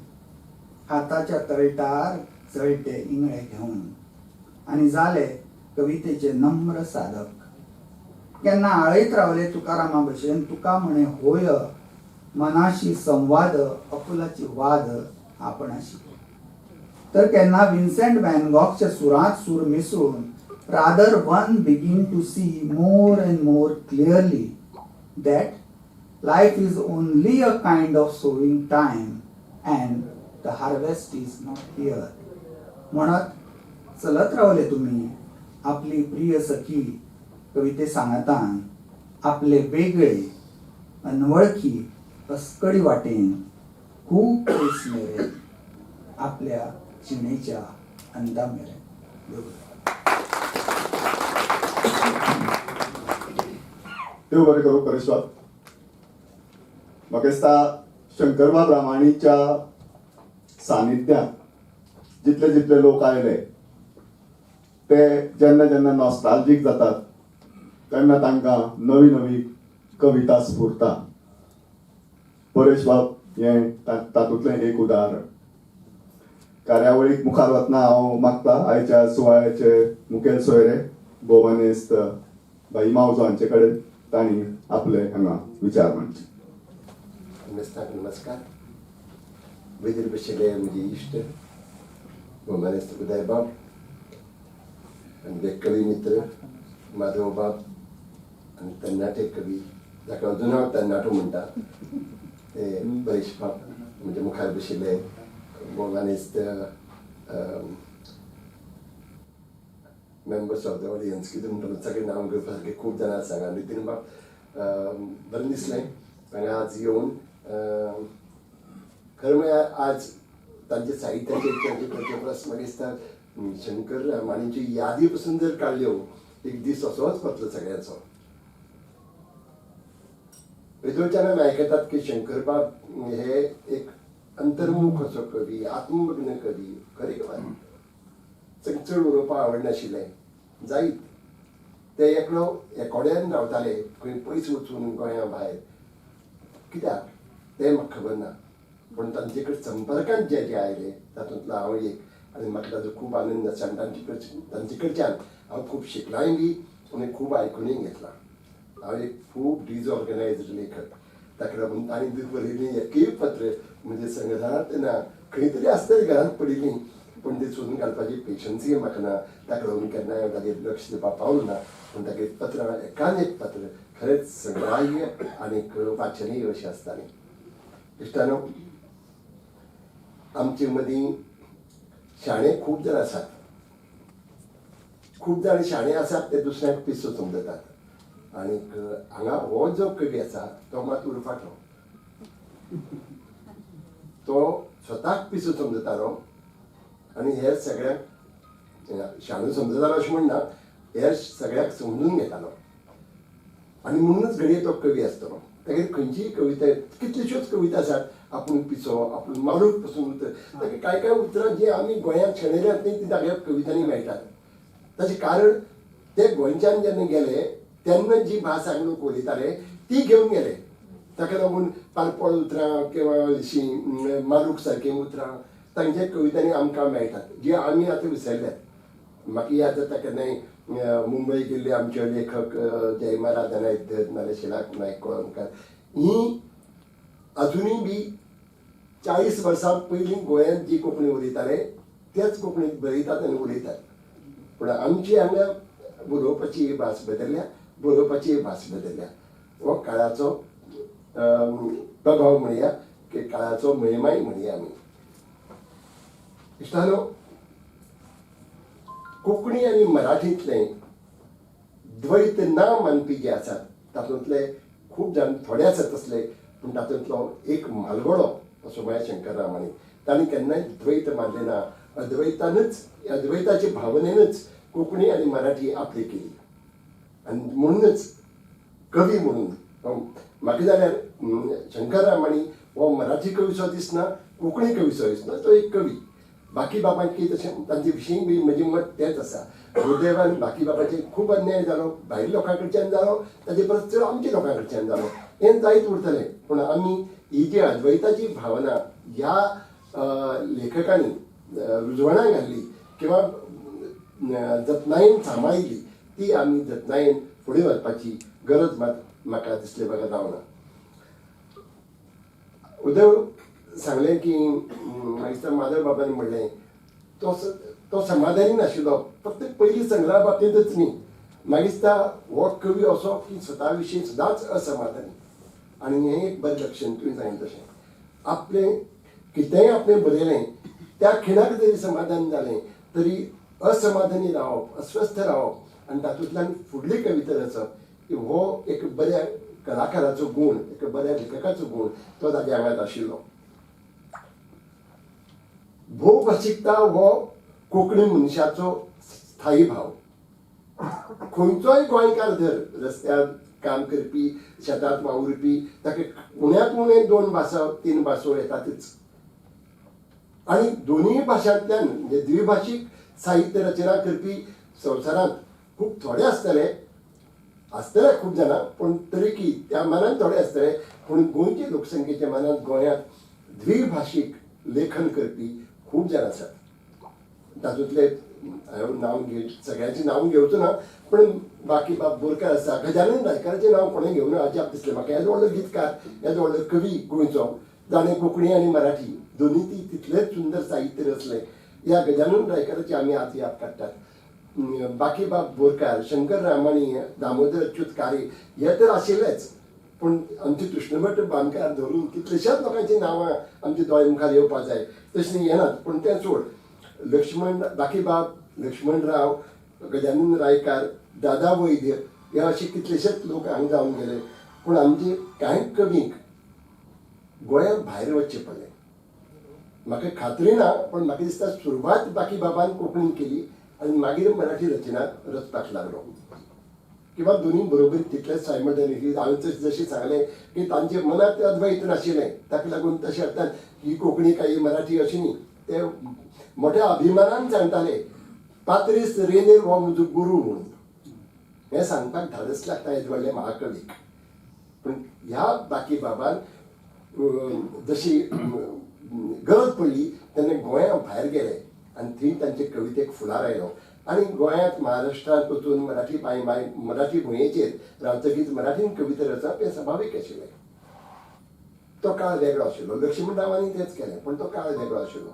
हाताच्या तळटार जळटे इंगळे घेऊन आणि जाले कवितेचे नम्र साधक. केन्ना आळीत रावले तुकारामा भशेन तुका म्हणे होय, मनाशी संवाद, अपुलाची वाद आपणाशी. तर केन्ना विन्सेंट वॅन गॉगच्या सुरांत सूर मिसळून rather one begin to see more and more clearly that life is only a kind of sowing time and the harvest is not here. म्हणत चलत रावले तुम्ही आपली प्रिय सखी कविते सांगतान आपले वेगळे अनवळखी अस्कडी वाटेन खूप पयस मेरेन आपल्या जिणेच्या अंदा मेरेन. देव बरें करूं परेश्वर. म्हाका दिसता शंकरबाब रामाणीच्या सानिध्यात जितले जितले लोक आयले ते जेन्ना जेन्ना नॉस्टाल्जीक जातात तेन्ना तांकां नवी नवी कविता स्फुरता. परेश बाब हें तातूंतलें एक उदाहरण. कार्यावळीक मुखार वतना हांव मागता आयच्या सुवाळ्याचे मुखेल सोयरे भोवमानेस्त भाई मावजो हांचे कडेन तांणी आपले हांगा विचार मांडचे. नमस्कार. वेदीर बशिल्ले म्हजे इश्ट भोवमानेस्त उदय बाब आनी कवी मित्र माधव बाब आनी तरणाटे कवी जाका अजून हांव तरणाटो म्हणटा ते परेश बाब म्हणजे मुखार बशिल्ले भोवमानेस्त मेंबर्स ऑफ द ऑडियन्स कितें म्हणटा सगळें नांव घेवपा सारकें खूब जाणां सांगा. नितीन बाब बरें दिसलें हांगा आज येवन. खरें म्हळ्यार आज तांचे साहित्याचे तांचे परस म्हाका दिसता शंकर रामाणीची यादी पसून जर काडल्यो एक दीस असोच वतलो सगळ्यांचो. वेदोळच्यान आमी आयकतात की शंकरबाब हे एक अंतर्मुख असो कवी, आत्ममग्न कवी. खरी गवात. चड उलोवपाक आवडनाशिल्लें जायत. ते एकलो एकोड्यान रावताले खंय पयस वचून गोंया भायर. कित्याक तें म्हाका खबर ना, पूण तांचे कडेन संपर्कांत जे जे आयले तातूंतलो हांव एक. आनी म्हाका ताजो खूब आनंद आसा आनी तांचे कडच्यान हांव खूब शिकलांय बी आनी खूब आयकुनूय घेतलां. हांव एक खूब डिजऑर्गनायज्ड लेखक. ताका लागून तांणी बरयल्लीं एकूय पत्र म्हणजे संग्रहांत ना. खंय तरी आसतलीं घरांत पडिल्लीं पूण ती सोदून घालपाची पेशन्सूय म्हाका ना. ताका लागून केन्नाय हांव ताचेर लक्ष दिवपाक पावलो ना. पूण तागे पत्रां एकान एक पत्र खरेंच संग्राह्य आनीक वाचनीय अशीं आसतालीं. इश्टानो, आमचे मदीं शाणे खूब जाण आसात. खूब जाण शाणे आसात ते दुसऱ्यांक पिसो समजतात. आनीक हांगा हो जो कवी आसा तो मात उरफाटो. तो स्वताक पिसो समजतालो आनी हेर सगळ्यांक शाणू समजतालो अशें म्हणना, हेर सगळ्याक समजून घेतालो. आनी म्हणूनच घडये तो कवी आसतलो. तागेर खंयचीय कविता कितल्योश्योच कविता आसात आपूण पिसो आपूण मारूक पसून उतर. ताका कांय कांय उतरां जी आमी गोंयांत शेणयल्यांत न्ही ती ताच्या कवितांनी मेळटात. ताचें कारण ते गोंयच्यान जेन्ना गेले तेन्ना जी भास हांगा लोक उलयताले ती घेवन गेले. ताका लागून पारपळ उतरां किंवा अशीं मारूक सारकीं उतरां तांच्या कवितांनी आमकां मेळटात जी आमी आतां विसरल्यात. म्हाका याद जाता केन्नाय मुंबय गेल्ले आमचे लेखक जयमा राधानायक नाल्यार शिलाक नायक कोळंबकार हीं अजुनूय बी 40 वर्सां पयलीं गोंयांत जी कोंकणी उलयताले तेच कोंकणींत बरयतात आनी उलयतात. पूण आमची हांगा उलोवपाची भास बदल्ल्या, बरोवपाची भास बदल्ल्या. हो काळाचो प्रभाव म्हणया की काळाचो महिमाय म्हणया आमी. इश्टानो, कोंकणी आनी मराठींतले द्वैत ना मानपी जे आसात तातूंतले खूब जाण थोडे आसात तसले, पूण तातूंतलो एक म्हालगडो असो म्हळ्यार शंकर रामाणी. ताणें केन्नाय द्वैत मानले ना. अद्वैताचे भावनेनच कोंकणी आनी मराठी आपली केली. आनी म्हणूनच कवी म्हणून म्हाका जाल्यार शंकर रामाणी हो मराठी कविसो दिसना, कोंकणी कविसो दिसना. तो एक कवी. बाकी बाबांकी तशें तांचे विशीं बी म्हजें मत तेंच आसा. दुर्दैवान बाकी बाबाचेर खूब अन्याय जालो, भायल्या लोकां कडच्यान जालो, ताचे परस चड आमच्या लोकां कडच्यान जालो. हें जायत उरतलें. पूण आमी ही जी अद्वैताची भावना ह्या लेखकांनी रुजवणां घाल्ली किंवा जतनायेन सांबाळिल्ली ती आमी जतनायेन फुडें व्हरपाची गरज मात म्हाका दिसले म्हाका जावना. उदय सांगलें की म्हाका दिसता माधव बाबान म्हणलें तो समाधानी नाशिल्लो फक्त पयलीं संग्रहा बाबतींतच न्ही. म्हाका दिसता हो कवी असो की स्वता विशीं सदांच असमाधानी. आनी हें एक बरें लक्षण तुवें सांगिल्लें तशें. आपलें कितेंय आपणें बरयलें त्या खिणाक जरी समाधान जालें तरी असमाधानी रावप, अस्वस्थ रावप आनी तातूंतल्यान फुडली कविता रचप हो एक बऱ्या कलाकाराचो गूण, एक बऱ्या लेखकाचो गूण तो ताच्या आंगांत आशिल्लो. भोवभाशीकता हो कोंकणी मनशाचो स्थायी भाव. खंयचोय गोंयकार धर रस्त्यार काम करपी शेतांत वावुरपी ताका उण्यात उणे 2 भासो 3 भासो येतातच आणि दोनूय भाशांतल्यान म्हणजे द्विभाशीक साहित्य रचना करपी संवसारांत खूब थोडे आसतले खूब जाणां पूण तरीकी त्या मानान थोडे आसतले पूण गोंयचे लोकसंख्येच्या मानान गोंयांत द्विभाशीक लेखन करपी खूब जाण आसात तातूंतले हांवें नांव सगळ्यांचें नांव घेवचो ना पण बाकी बाब बोरकार आसा गजानन रायकाराचें नांव कोणें घेवं ना अजाप दिसलें म्हाका येदो व्हडलो गितकार येदो व्हडलो कवी गोंयचो जाणें कोंकणी आनी मराठी दोनूय तितलेच सुंदर साहित्य रचलें ह्या गजानन रायकाराची आमी आज याद काडटात बाकी बाब बोरकार शंकर रामाणी दामोदर अच्युत कारे हे तर आशिल्लेच पूण आमचे कृष्णभट बांदकार धरून कितलेशेच लोकांची नांवां आमच्या दोळे मुखार येवपाक जाय तशें येनात पूण तें सोड बाकी बाब लक्ष्मणराव गजानन रायकार दादा वैद्य हे असे कितलेशेच लोक हांगा जावन गेले पूण आमचे कांय कवींक गोंया भायर वचचें पडलें म्हाका खात्री ना पण म्हाका दिसता सुरवात बाकी बाबान कोंकणीन केली आनी मागीर मराठी रचनाक रचपाक लागलो किंवा दोन्ही बरोबर तितलेच सायमल्टेनियसली हांवें जशें सांगलें की तांचे मनांत अद्वैत नाशिल्लें ताका लागून तशें अर्थान ही कोंकणी काय मराठी अशी न्ही ते मोठ्या अभिमानान सांगताले पात्रीस रेनेर हो म्हजो गुरू म्हणून हें सांगपाक धाडस लागता येद व्हडले महाकवीक पूण ह्या बाकी बाबान जशी गरज पडली तेन्ना गोंया भायर गेले आनी थंय तांचे कवितेक फुलार आयलो आनी गोंयांत महाराष्ट्रांत वचून मराठी भुंयेचेर रावतकीच मराठीन कविता रचप हें स्वाभावीक आशिल्लें तो काळ वेगळो आशिल्लो लक्ष्मणरावांनी तेंच केलें पूण तो काळ वेगळो आशिल्लो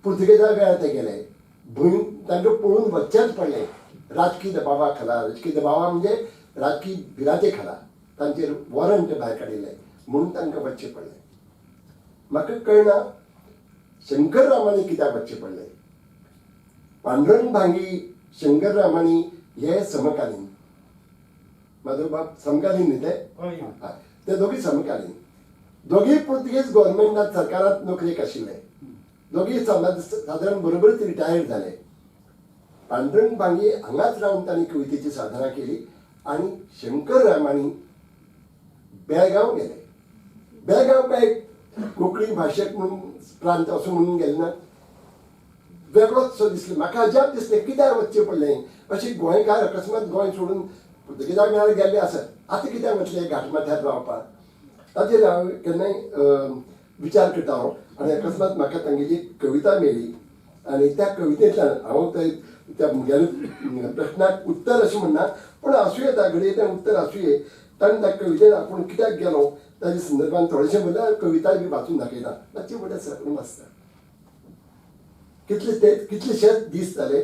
पुर्तुगेजा वेळार ते गेले भूंय तांकां पळून वचचेंच पडलें राजकीय दबावा खाला राजकीय दबावा म्हणजे राजकीय भिराते खाला तांचेर वॉरंट भायर काडिल्लें म्हणून तांकां वचचें पडलें म्हाका कळना शंकर रामाणी कित्याक वचचें पडलें पांडुरंग भांगी शंकर रामाणी हे समकालीन म्हाजो बाप समकालीन न्ही ते दोगी समकालीन दोगी पुर्तुगेज गव्हर्मेंटांत सरकारांत नोकरेक आशिल्ले दोगी सादारण बरोबरच रिटायर्ड जाले पांडुरंग भांगी हांगाच रावन तांणी कवितेची साधना केली आनी शंकर रामाणी बेळगांव गेले बेळगांव काय कोंकणी भाशेक म्हणून प्रांत असो म्हणून गेले ना वेगळोच सो दिसलें म्हाका अजाप दिसलें कित्याक वचचें पडलें अशें गोंयकार अकस्मात गोंय सोडून पुर्तुगेजा वेळार गेल्ले आसत आतां कित्याक वतले घाटमाथ्यार रावपाक ताचेर हांव केन्नाय विचार करता हांव आनी अकस्मात म्हाका तांगेली कविता मेळ्ळी आनी त्या कवितेंतल्यान हांव त्या प्रश्नाक उत्तर अशें म्हणना पूण आसूं येता घडये तें उत्तर आसूं ये ताणें त्या कवितेन आपूण कित्याक गेलो ताचे संदर्भान थोडेशें म्हणल्यार कविताय बी वाचून दाखयता ताचे फुडें सगळें वाचता कितलेशेच दीस जाले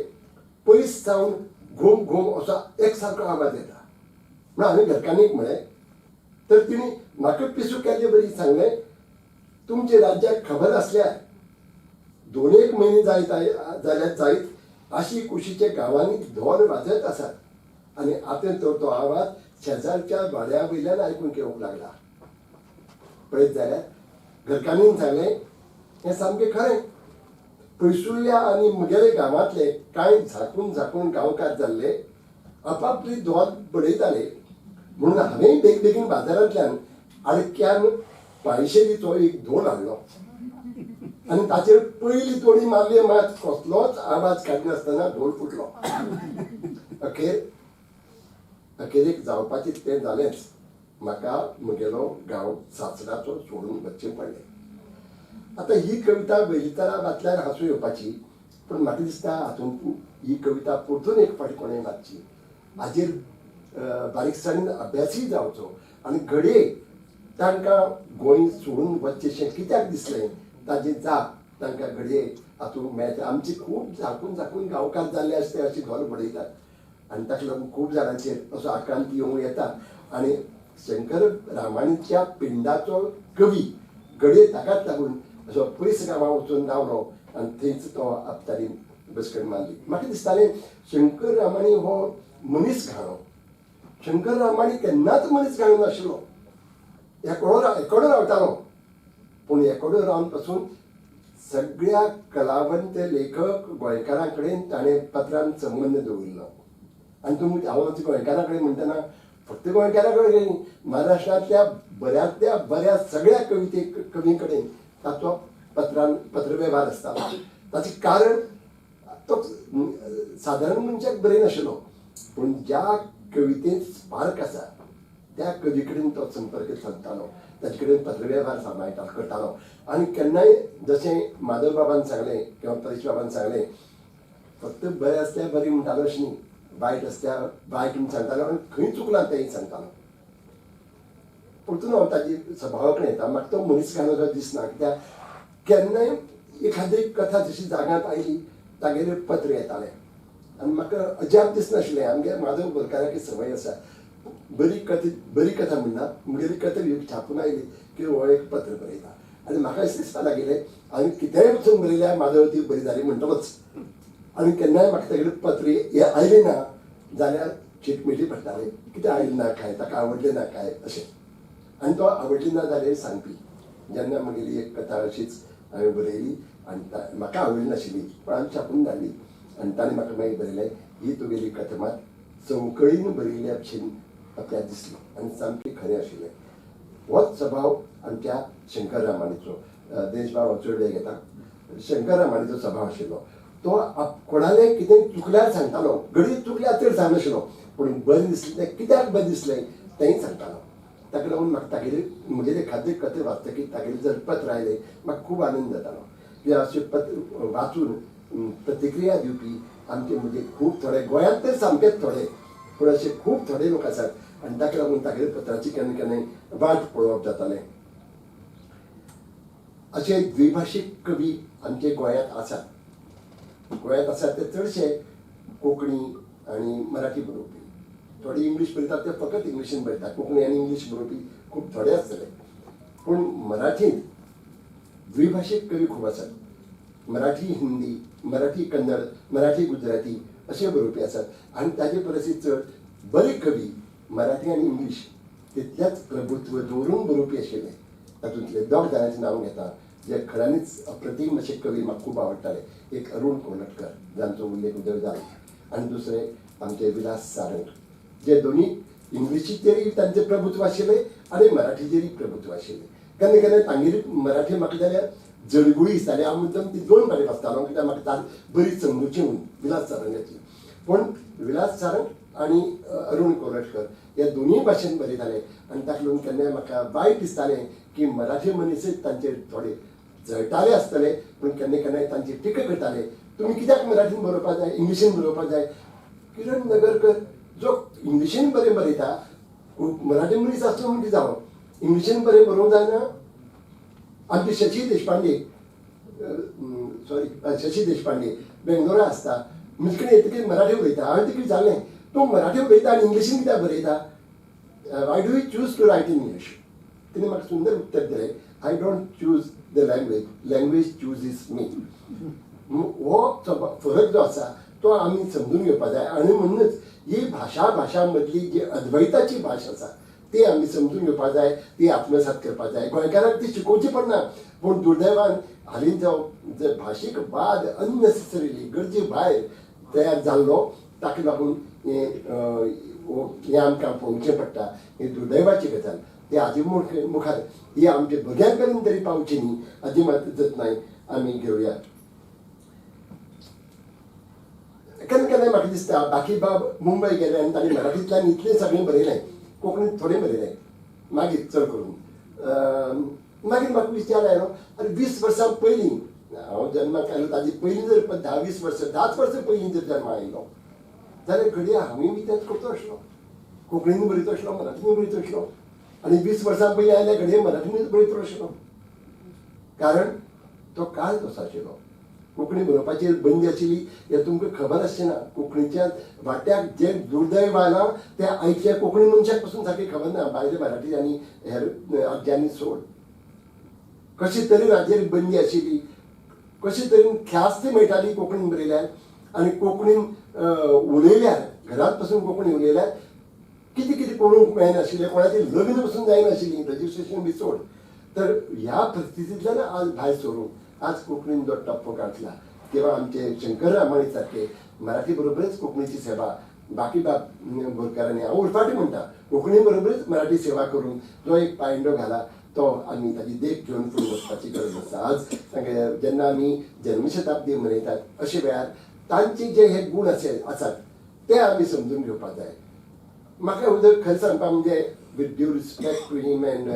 पयस जावन घुम घुम असो एक सारको आवाज येता म्हण हांवें घरकान्नीक म्हळें तर तिणी म्हाका पिसू केल्ले बरी सांगलें तुमचे राज्याक खबर आसल्यार 2-1 म्हयने जाल्यार जायत अशी कुशीचे गांवांनी धोल वाजत आसात आनी आतां तो आवाज शेजारच्या वाड्या वयल्यान आयकूंक येवंक लागला पळयत जाल्यार घरकान्नीन सांगलें हें सामकें खरें पयसुल्ल्या आनी म्हगेले गांवांतले कांय झाकून गांवकार जाल्ले आपापली धोल बडयताले म्हणून हांवेंय बेगीन बाजारांतल्यान आडक्यान पायशेलीचो एक धोल हाडलो आनी ताचेर पयली तोडी मारली मात कसलोच आवाज काडनासतना धोल फुटलो अखेरेक जावपाचें तें जालेंच म्हाका म्हगेलो गांव सासराचो सोडून वचचें पडलें आतां ही कविता वेलितारा वाचल्यार हांसूं येवपाची पूण म्हाका दिसता हातूंत ही कविता परतून एक फावटी कोणें वाचची हाजेर बारीकसाणेन अभ्यासूय जावचो आनी घडये तांकां गोंय सोडून वचचेशें कित्याक दिसलें ताजें जाप तांकां घडये हातूंत मेळटा आमचे खूब झाकून गांवकार जाल्ले आसते अशी धोल बडयतात आनी ताका लागून खूब जाणांचेर असो आक्रांत येवं येता आनी शंकर रामाणीच्या पिंडाचो कवी घडये ताकाच लागून असो पयस गांवां वचून रावलो आनी थंयच तो आपताली बसकण मारली म्हाका दिसतालें शंकर रामाणी हो मनीस घाणो शंकर रामाणी केन्नाच मनीस घाणो नाशिल्लो एकोडो रावतालो पूण एकोडो रावन पासून सगळ्या कलावंत लेखक गोंयकारां कडेन ताणें पत्रान संबंद दवरलो आनी तुमी हांव गोंयकारां कडेन म्हणटना फक्त गोंयकारां कडेन न्ही, महाराष्ट्रांतल्या बऱ्याच सगळ्या कवी कडेन ताचो पत्रव्यवहार आसता. ताचें कारण तो सादारण मनशाक बरयनाशिल्लो, पूण ज्या कवितेंत स्पार्क आसा त्या कवी कडेन तो संपर्क सादतालो, ताचे कडेन पत्रव्यवहार करतालो. आनी केन्नाय जशें माधव बाबान सांगलें किंवा परेश बाबान सांगलें, फक्त बरें आसल्यार बरें म्हणटालो अशें न्ही, वायट आसल्यार वायट म्हूण सांगतालो आनी खंय चुकलां तेंय सांगतालो. परतून हांव ताजी स्वभावा कडेन येता. म्हाका तो मनीसखानो जो दिसना, कित्याक केन्नाय एखादी कथा जशी जागांत आयली तागेलेर पत्र येतालें आनी म्हाका अजाप दिसनाशिल्लें. आमगे माधव बोरकाराक संवय आसा, बरी कथा म्हणना, म्हगेली कथा छापून आयली की हो एक पत्र बरयता. आनी म्हाका अशें दिसपा लागलें हांवें कितेंय वचून बरयल्यार माधव ती बरी जाली म्हणटलोच. आनी केन्नाय म्हाका तेगेले पत्र आयली ना जाल्यार चिटमिटी पडटाली, कितें आयलें ना काय, ताका आवडलें ना काय अशें. आनी तो आवडली ना जाल्यार सांगपी. जेन्ना म्हगेली एक कथा अशीच हांवें बरयली आनी म्हाका आवडली नाशिल्ली, पण हांवें छापून धाडली आनी ताणें म्हाका मागीर बरयलें, ही तुगेली कथा मात चवकळीन बरयल्या भशेन आपल्याक दिसली आनी सामकें खरें आशिल्लें. होच स्वभाव आमच्या शंकर रामाणीचो. देशभाव हांव चड वेळ घेता. शंकर रामाणीचो स्वभाव आशिल्लो. तो कोणालें कितें चुकल्यार सांगतालो, घडये चुकल्यार चड सांगनाशिल्लो, पूण बरें दिसलें तें कित्याक बरें दिसलें तेंय सांगतालो. ताका लागून म्हाका म्हगेले एखादे कथे वाचतकीर तागेलें जर पत्र आयलें म्हाका खूब आनंद जातालो. कित्याक अशें पत्र वाचून प्रतिक्रिया दिवपी आमचे म्हणजे खूब थोडे, गोंयांत तर सामकेच थोडे, पूण असे खूब थोडे लोक आसात आनी ताका लागून तागेले पत्राची केन्ना केन्नाय वाट पळोवप जातालें. अशे द्विभाशीक कवी आमचे गोंयांत आसात. गोंयांत आसात ते चडशे कोंकणी आनी मराठी बरोवपी. थोडे इंग्लीश बरयतात ते फकत इंग्लिशीन बरयतात. कोंकणी आनी इंग्लीश बरोवपी खूब थोडे आसतले, पूण मराठींत द्विभाशीक कवी खूब आसात. मराठी हिंदी, मराठी कन्नड, मराठी गुजराती अशे बरोवपी आसात. आनी ताजे परस चड बरे कवी मराठी आनी इंग्लीश तितलेंच प्रभुत्व दवरून बरोवपी आशिल्ले. तातूंतले दोग जाणांचें नांव घेता जे खऱ्यांनीच अप्रतीम अशे कवी म्हाका खूब आवडटाले. एक अरुण कोलटकर, जांचो उल्लेख उदक जाला, आनी दुसरे आमचे विलास सारंग, जे दोनी इंग्लिशीचेरय तांचें प्रभुत्व आशिल्लें आनी मराठीचेरय प्रभुत्व आशिल्लें. केन्ना केन्ना तांगेली मराठी म्हाका जाल्यार जळगुळी दिसताली. हांव मुद्दम ती दोन फावटी वाचतालो, कित्याक म्हाका बरी समजुची म्हणून विलास सारंगाची. पूण विलास सारंग आनी अरुण कोलटकर ह्या दोनूय भाशेन बरयताले आनी ताका लागून केन्नाय म्हाका वायट दिसतालें की मराठी मनीसच तांचेर थोडे जळटाले आसतले, पूण केन्ना केन्नाय तांची टिका करताले, तुमी कित्याक मराठीन बरोवपाक जाय, इंग्लिशीन बरोवपाक जाय. किरण नगरकर जो इंग्लिशीन बरें बरयता, मराठी मनीस आसूं म्हणटी जावं, इंग्लिशीन बरें बरोवंक जायना. आमचे शशी देशपांडे बेंगलोरा आसता, म्हजे कडेन येतकीर मराठी उलयता. हांवें तिका विचारलें, तूं मराठी उलयता आनी इंग्लिशीन कित्याक बरयता, why do you choose to write in English. तिणें म्हाका सुंदर उत्तर दिलें, I don't choose the language, language chooses me. हो फरक जो आसा तो आमी समजून घेवपाक जाय. आनी म्हणूनच ही भाशा मदली जी अद्वैताची भास आसा ती आमी समजून घेवपाक जाय, ती आत्मसात करपाक जाय. गोंयकारांक ती शिकोवची पडना, पूण दुर्दैवान हालींचो जो भाशीक वाद अननेसेसरिली गरजे भायर तयार जाल्लो, ताका लागून हें आमकां पळोवचें पडटा. ही दुर्दैवाची गजाल. ती हाजे मुखार ही आमच्या भुरग्यां कडेन तरी पावची न्ही हाजी मात जतनाय आमी घेवया. केन्ना केन्नाय म्हाका दिसता बाकी बाब मुंबय गेले आनी ताणें मराठींतल्यान इतलें सगळें बरयलें, कोंकणींत थोडें बरयलें मागीर चड करून. मागीर म्हाका विचार आयलो, अरे 20 वर्सां पयलीं हांव जल्माक आयलो ताजी पयलीं जर 10-20 वर्सां 10 वर्सां पयलीं जर जल्मा आयलो जाल्यार घडये हांवें बी तेंच करतो आसलो, कोंकणीन बरयतो आसलो, मराठीन बरयतो आसलो. आनी 20 वर्सां पयलीं आयल्या घडये मराठीनूच बरयतो आसलो. कारण तो काळ तसो आशिल्लो. कोंकणी बरोवपाची बंदी आशिल्ली हें तुमकां खबर आसचें ना. कोंकणीच्या वाट्याक जे दुर्दैव आयलां तें आयच्या कोंकणी मनशाक पासून सारकें खबर ना, भायले मराठी आनी हेर राज्यांनी सोड. कशे तरेन हाजेर बंदी आशिल्ली, कशे तरेन ख्यास्त मेळटाली कोंकणीन बरयल्यार, आनी कोंकणीन उलयल्यार, घरांत पासून कोंकणी उलयल्यार कितें कितें पळोवंक मेळनाशिल्लें, कोणाचें लग्न पासून जायनाशिल्लीं, रजिस्ट्रेशन बी सोड. तर ह्या परिस्थितींतल्यान आज भायर सरून आज कोंकणीन जो टप्पो गाठला तेव्हा आमचे शंकर रामाणी सारखे मराठी बरोबरच कोंकणीची सेवा बाकी बाब बोरकारांनी हांव उरफाटी म्हणटा कोंकणी बरोबरच मराठी सेवा करून जो एक पांयंडो घाला तो आमी ताची देख घेवन फुडें वचपाची गरज आसा. आज जेन्ना आमी जन्मशताब्दी मनयतात अशे वेळार तांचे जे हे गूण आसात ते आमी समजून घेवपाक जाय. म्हाका उदक खरें सांगपाक म्हणजे with due respect to him and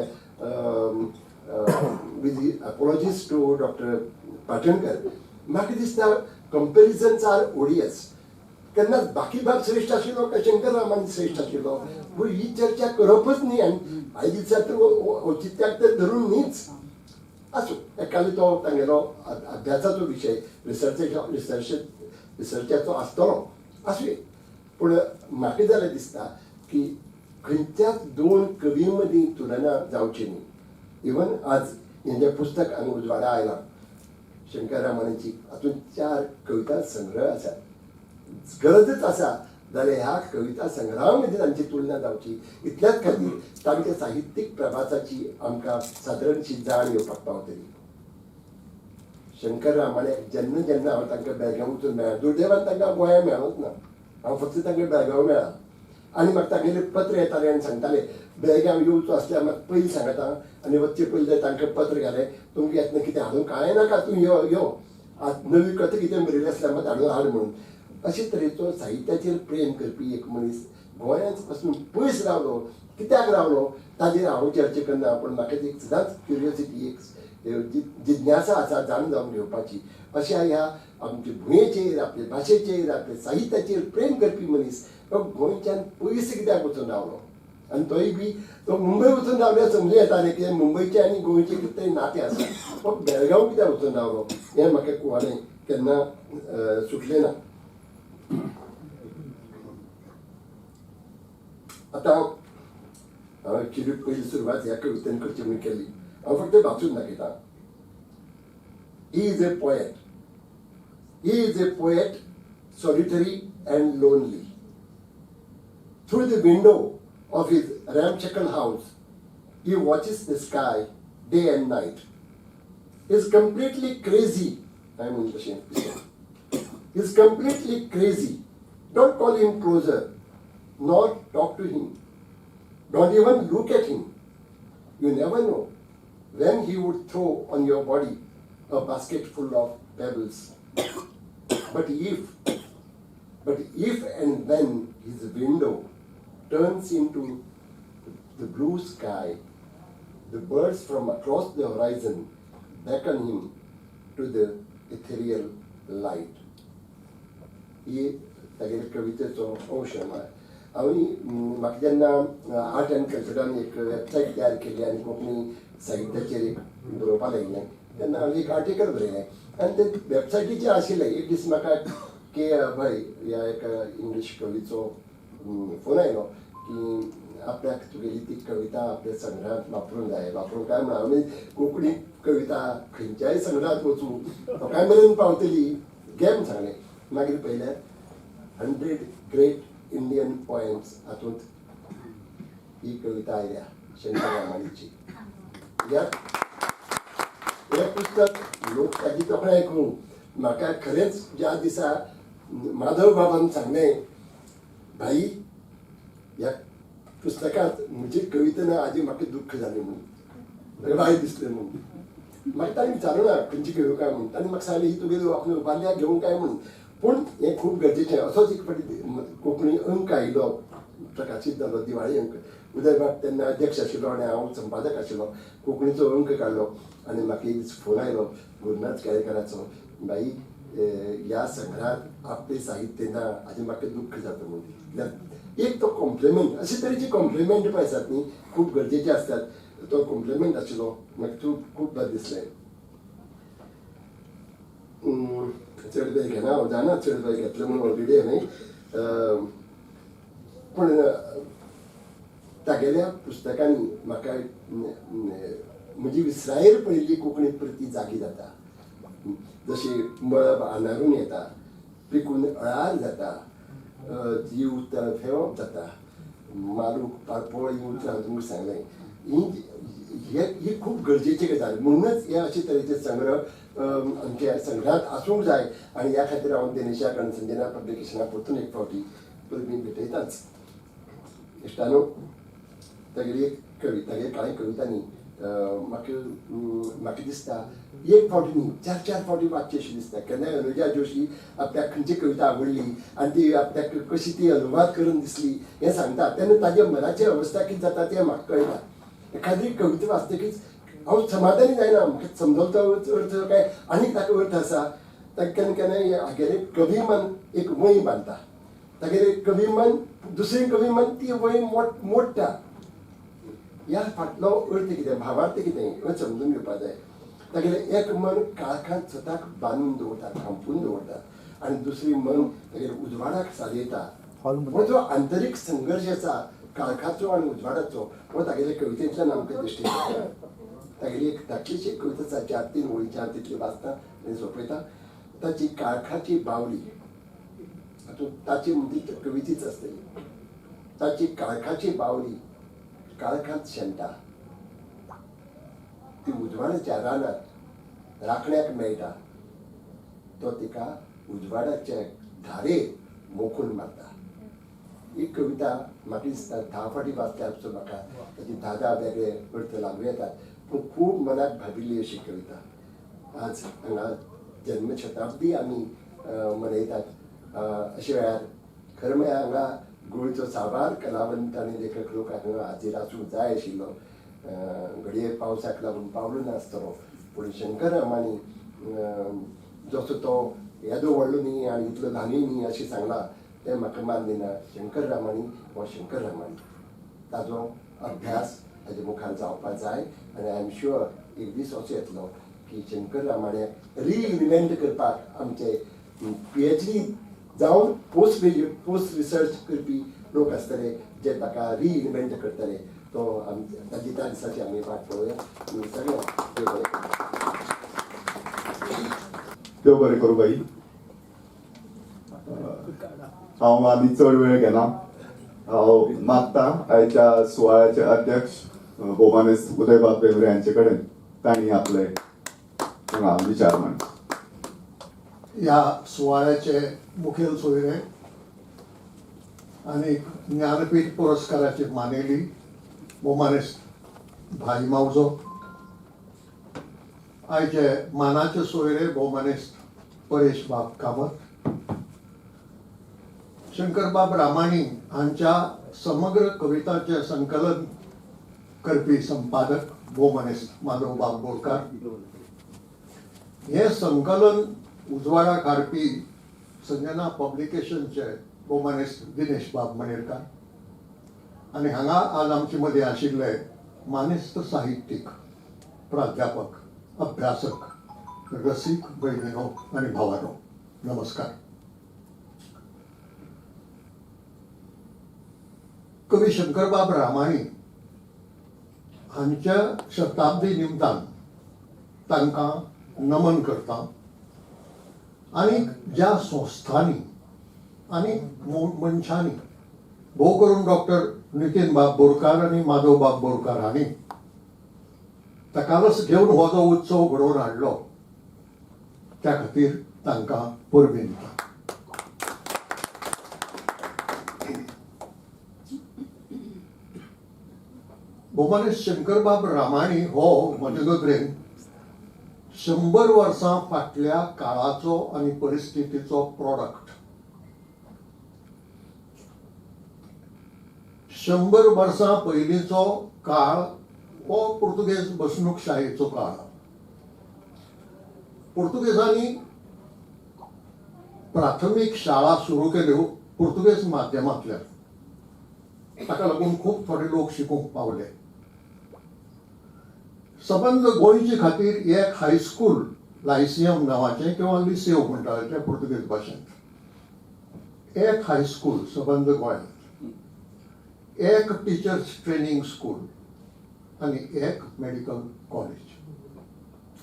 with apologies to doctor Patankar, म्हाका दिसता कंपेरिजन्स आर ओडियस. केन्नाच बाकी बाब श्रेश्ठ आशिल्लो काय शंकर रामान श्रेश्ठ आशिल्लो पूण ही चर्चा करपच न्ही. आनी आयज दिसा तर औचित्याक तर धरून न्हीच. आसूं एकाले तो तांगेलो अभ्यासाचो विशय रिसर्चाचो आसतलो आसूं. पूण म्हाका जाल्यार दिसता की खंयच्याच दोन कवी मदीं तुलना जावची न्ही. इवन आज हें जें पुस्तक हांगा उजवाडा आयलां शंकर रामानाची, हातूंत 4 कविता संग्रह आसात. गरजच आसा जाल्यार ह्या कविता संग्रहा मदीं तांची तुलना जावची. इतल्याच खातीर तांच्या साहित्यीक प्रभासाची आमकां सादारणशी जाण येवपाक पावतली. शंकर रामाण्याक जेन्ना जेन्ना हांव तांकां बेळगांव वचून मेळ्ळां, दुर्दैवान तांकां गोंया मेळोंक ना, हांव फक्त तांकां बेळगांव मेळ्ळां. आनी म्हाका तांगेले पत्र येताले आनी सांगताले बेळगांव येवचो आसल्यार म्हाका पयलीं सांगात आनी वच्चे पयलीं जर तांकां पत्र घालें तुमकां येतना कितें हाडूंक कांय नाका, तूं यो नवी कथा कितें बरयली आसल्यार म्हाका हाडून हाड म्हणून. अशे तरेचो साहित्याचेर प्रेम करपी एक मनीस गोंयांत पासून पयस रावलो. कित्याक रावलो ताजेर हांव चर्चा करना, पूण म्हाका ती सदांच क्युरियोसिटी, एक जिज्ञासा आसा जाण जावन घेवपाची. अशा ह्या आमचे भुंयेचेर, आपल्या भाशेचेर, आपल्या साहित्याचेर प्रेम करपी मनीस तो गोंयच्यान पयस कित्याक वचून रावलो. आनी तोय बी तो मुंबय वचून रावल्यार समजूं येतालें कित्याक मुंबयचे आनी गोंयचे कितें तरी नातें आसा. तो बेळगांव कित्याक वचून रावलो हें म्हाका कोवालें केन्ना सुटलें ना. आतां हांवें एक्चुली पयली सुरवात ह्या कवितेन करची म्हूण केली. हांव फक्त वाचून दाखयतां. He is a poet. He is a poet solitary and lonely. Through the window of his ramshackle house, he watches the sky day and night. He is completely crazy. I'm in the shame. He is completely crazy. Don't call him closer, nor talk to him. Don't even look at him. You never know when he would throw on your body a basket full of pebbles. But if and when his window turns into the blue sky, the birds from across the horizon beckon him to the ethereal light. ही तागेले कवितेचो अंश म्हाका जेन्ना art end कल्चरान एक website तयार केली आनी कोंकणी साहित्याचेर एक बरोवपाक लागलें तेन्ना हांवें एक आर्टिकल बरयलें आनी ते वेबसायटीचेर आशिल्लें. एक दीस म्हाका के अभय ह्या एका इंग्लीश कवीचो फोन आयलो की आपल्याक तुगेली ती कविता आपल्या संग्रहांत वापरूंक जाय. वापरूंक काय म्हणून हांवें कोंकणी कविता खंयच्याय संग्रहांत वचूं काय मेरेन पावतली घे म्हूण सांगलें. मागीर पळयल्यार 100 ग्रेट इंडियन पोएम्स हातूंत ही कविता आयल्या शंकर रामाणीची. हें पुस्तक लोक ताची तोखणाय आयकूं म्हाका खरेंच ज्या दिसा माधव बाबान सांगलें भाई ह्या पुस्तकांत म्हजी कविता ना हाजी म्हाका दुख्ख जालें म्हणून वायट दिसलें म्हणून. म्हाका ताणें विचारूं ना खंयची घेवं काय म्हणून. ताणें म्हाका सांगलें ही तुगेली उबारल्यार घेवं काय म्हणून. पूण हें खूब गरजेचें. असोच एक फावटी कोंकणी अंक आयिल्लो प्रकाशीत जालो दिवाळी अंक. उदयभाट तेन्ना अध्यक्ष आशिल्लो आनी हांव संपादक आशिल्लो. कोंकणीचो अंक काडलो आनी म्हाका एक दीस फोन आयलो गुरुनाथ केळेकराचो भाई ह्या संग्रहांत आपलें साहित्य ना हाजें म्हाका दुख्ख जाता म्हणून. एक तो कॉम्प्लिमेंट अशे तरेची कॉम्प्लिमेंट पळय आसात न्ही खूब गरजेचे आसतात. तो कॉम्प्लिमेंट आशिल्लो म्हाका खूब बरें दिसलें. चड वेळ घेना हांव जाणा चड वेळ घेतलो म्हणून ऑलरेडी हांवें पूण तागेल्या पुस्तकांनी म्हाका म्हजी विसरायेर पडिल्ली कोंकणी प्रती जागी जाता. जशी मळब आनारून येता, पिकून अळार जाता, जीव तळफेवप जाता, मारूक पारपोळ येवन तुमकां सांगलें. ही खूब गरजेची गजाल. म्हणूनच हे अशे तरेचे संग्रह आमच्या संग्रहांत आसूंक जाय. आनी ह्या खातीर हांव दिनेशा कणसंजना पब्लिकेशना परतून एक फावटी परबीं भेटयताच. इश्टानो, तागेली एक कविता, तागे कांय कवितांनी म्हाका दिसता एक फावटी न्ही 4-4 फावटी वाचची अशी दिसता. केन्नाय अनुजा जोशी आपल्याक खंयची कविता आवडली आनी ती आपल्याक कशी ती अनुवाद करून दिसली हें सांगता तेन्ना ताजे मनाची अवस्था कितें जाता तें म्हाका कळटा. एखादी कविता वाचतकीच हांव समाधानी जायना, म्हाका समजवता अर्थ काय आनीक ताका अर्थ आसा. ताका केन्ना केन्नाय हागेलें कवी मन एक वय बांदता, तागेलें कवी मन दुसरें कवी मन ती वय मोडटा. ह्या फाटलो अर्थ कितें, भावार्थ कितें हें समजून घेवपाक जाय. तागेलें एक मन काळखांत स्वताक बांदून दवरता, थांपून दवरता, आनी दुसरी मन तागेल्या उजवाडाक सादयता. हो जो आंतरीक संघर्श आसा काळखाचो आनी उजवाडाचो हो तागेल्या कवितेंतल्यान आमकां दिश्टी पडटा. तागेली एक धाकलीशी कविता आसा 4-3 ओळींच्यान तितली वाचता आनी सोंपयता. ताची काळखाची बावली, हातूंत ताची म्हणजे कवितीच आसतली. ताची काळखाची बावली काळखांत शेणटा, ती उजवाडाच्या रानांत राखण्याक मेळटा, तो तिका उजवाडाचे धारेर मोखून मारता. ही कविता म्हाका दिसता 10 फावटी वाचल्या पसून म्हाका ताची 10 वेगळे अर्थ लागू येतात, पूण खूब मनाक भाबिल्ली अशी कविता. आज हांगा जन्मशताब्दी आमी मनयतात. अशे वेळार खरें म्हळ्यार हांगा गोंयचो साबार कलावंत आनी लेखक लोक हांगा हाजीर आसूंक जाय आशिल्लो. घडये पावसाक लागून पावलो नासतलो, पूण शंकर रामानी जसो तो येदो व्हडलो न्ही आनी इतलो ल्हानूय न्ही अशें सांगलां तें म्हाका मान्य ना. शंकर रामानी हो शंकर रामानी, ताजो अभ्यास ताजे मुखार जावपाक जाय. आनी आय एम शुअर एक दीस असो येतलो की शंकर रामाण्याक रिइन्वेंट करपाक आमचे PhD जावन पोस्ट रिसर्च करपी लोक आसतले जे ताका रिइन्वेंट करतले. तो ताची त्या दिसाची आमी वाट पळोवया. सगळ्यांक देव बरें करूं बाई. हांव आनी चड वेळ घेना. हांव मागता आयच्या सुवाळ्याचे अध्यक्ष भौमानेस्त उदयबाब बेंद्रे हांचे कडेन तांणी आपले हांगा विचार मांड. या सुवाळ्याचे मुखेल सोयरे आणि ज्ञानपीठ पुरस्काराची मानेली भौमानेस्त भाई मावजो, आयचे मानाचे सोयरे भौमानेस्त परेश बाब कामत, शंकरबाब रामाणी हांच्या समग्र कविताचे संकलन करपी संपादक भौमानेस्त माधव बाब बोरकार, हे संकलन उजवाडाक हाडपी संजना पब्लिकेशनचे भौमानेस्त दिनेश बाब मणेरकार, आनी हांगा आज आमचे मदीं आशिल्ले मानेस्त साहित्यीक, प्राध्यापक, अभ्यासक, रसीक भयणीनो आनी भावानो, नमस्कार. कवी शंकरबाब रामाणी हांच्या शताब्दी निमतान तांकां नमन करता. आनी ज्या संस्थांनी आनी मनशांनी भोव करून डॉक्टर नितीन बाब बोरकार आनी माधव बाब बोरकार हांणी तकालस घेवन हो जो उत्सव घडोवन हाडलो त्या खातीर तांकां परबीं दिता. भौमानेस्त शंकरबाब रामाणी हो म्हजे नदरेन 100 वर्सां फाटल्या काळाचो आनी परिस्थितीचो प्रॉडक्ट. 100 वर्सां पयलींचो काळ हो पुर्तुगेज बसणूकशाहीचो काळ. पुर्तुगेजांनी प्राथमीक शाळा सुरू केल्यो पुर्तुगेज माध्यमांतल्यान. ताका लागून खूब थोडे लोक शिकूंक पावले. सबंद गोंयचे खातीर एक हायस्कूल लायसियम नांवाचें किंवा लिसेव म्हणटात ते पुर्तुगेज भाशेंत, एक हायस्कूल सबंद गोंयांत, एक टिचर्स ट्रेनिंग स्कूल आनी एक मेडिकल कॉलेज.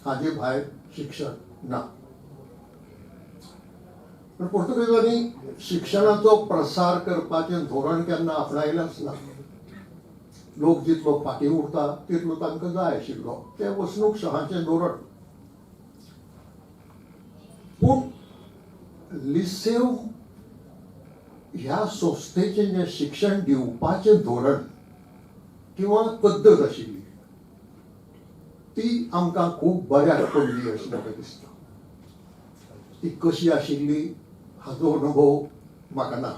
हाजे भायर शिक्षण ना. पण पुर्तुगेजांनी शिक्षणाचो प्रसार करपाचें धोरण केन्ना आपणायलेंच ना. लोक जितलो फाटीं उरता तितलो तांकां जाय आशिल्लो तें वसणूकशहाचें धोरण. पूण लिसेव ह्या संस्थेचें जें शिक्षण दिवपाचें धोरण किंवा पद्दत आशिल्ली ती आमकां खूब बऱ्याक पडली अशें म्हाका दिसता. ती कशी आशिल्ली हाचो अनुभव म्हाका ना.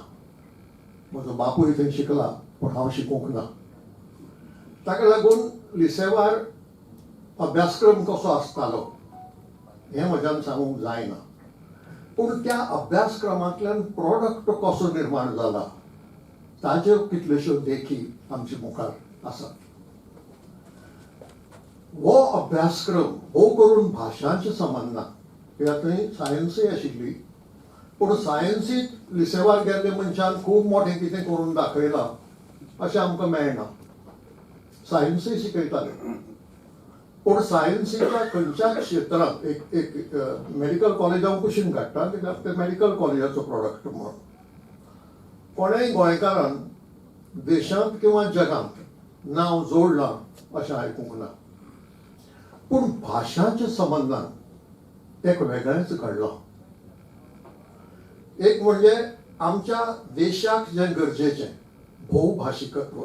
म्हजो बापूय थंय शिकला पूण हांव शिकूंक ना. ताका लागून लिसेवार अभ्यासक्रम कसो आसतालो हें म्हज्यान सांगूंक जायना. पूण त्या अभ्यासक्रमांतल्यान प्रॉडक्ट कसो निर्माण जाला ताच्यो कितल्योश्यो देखी आमचे मुखार आसात. हो अभ्यासक्रम हो करून भाशांचे संबंदान कित्याक थंय सायन्सूय आशिल्ली पूण सायन्सींत लिसेवार गेल्ले मनशान खूब मोठें कितें करून दाखयलां अशें आमकां मेळना. सायन्सूय शिकयताले पूण सायन्सीच्या खंयच्याच क्षेत्रांत एक मेडिकल कॉलेज हांव कुशीन काडटा कित्याक ते मेडिकल कॉलेजाचो प्रॉडक्ट म्हणून कोणेय गोंयकारान देशांत किंवा जगांत नांव जोडलां अशें आयकूंक ना. पूण भाशांच्या संबंदान एक वेगळेंच घडलां. एक म्हणजे आमच्या देशाक जें गरजेचें भोवभाशिकत्व,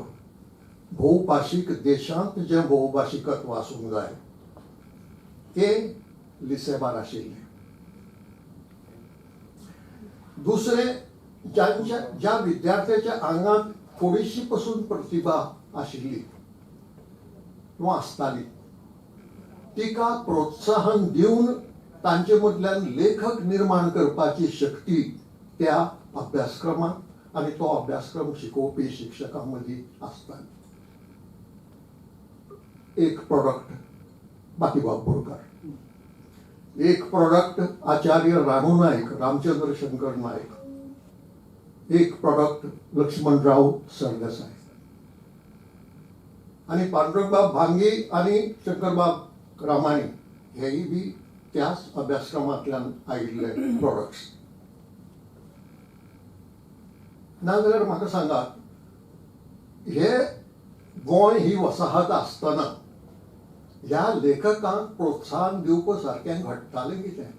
भोवभाशीक देशांत जें भोवभाशिकत्व आसूंक जाय तें लिसेवार आशिल्लें. दुसरें ज्या विद्यार्थ्याच्या आंगांत थोडीशी पसून प्रतिभा आशिल्ली किंवा आसताली तिका प्रोत्साहन दिवन तांचे मदल्यान लेखक निर्माण करपाची शक्ती त्या अभ्यासक्रमांत आनी तो अभ्यासक्रम शिकोवपी शिक्षकां मदीं आसताली. एक प्रॉडक्ट बाकीबाब बोरकार, एक प्रॉडक्ट आचार्य राणू नायक, रामचंद्र शंकर नायक, एक प्रॉडक्ट लक्ष्मणराव सरदेसाय आणि पांडुरंगबाब भांगी आणि शंकरबाब रामाणी हेही बी त्याच अभ्यासक्रमांतल्यान आयिल्ले प्रॉडक्ट्स. नाजाल्यार म्हाका सांगात हे गोंय ही वसाहत आसतना ह्या लेखकांक प्रोत्साहन दिवप सारकें घडटालें कितें?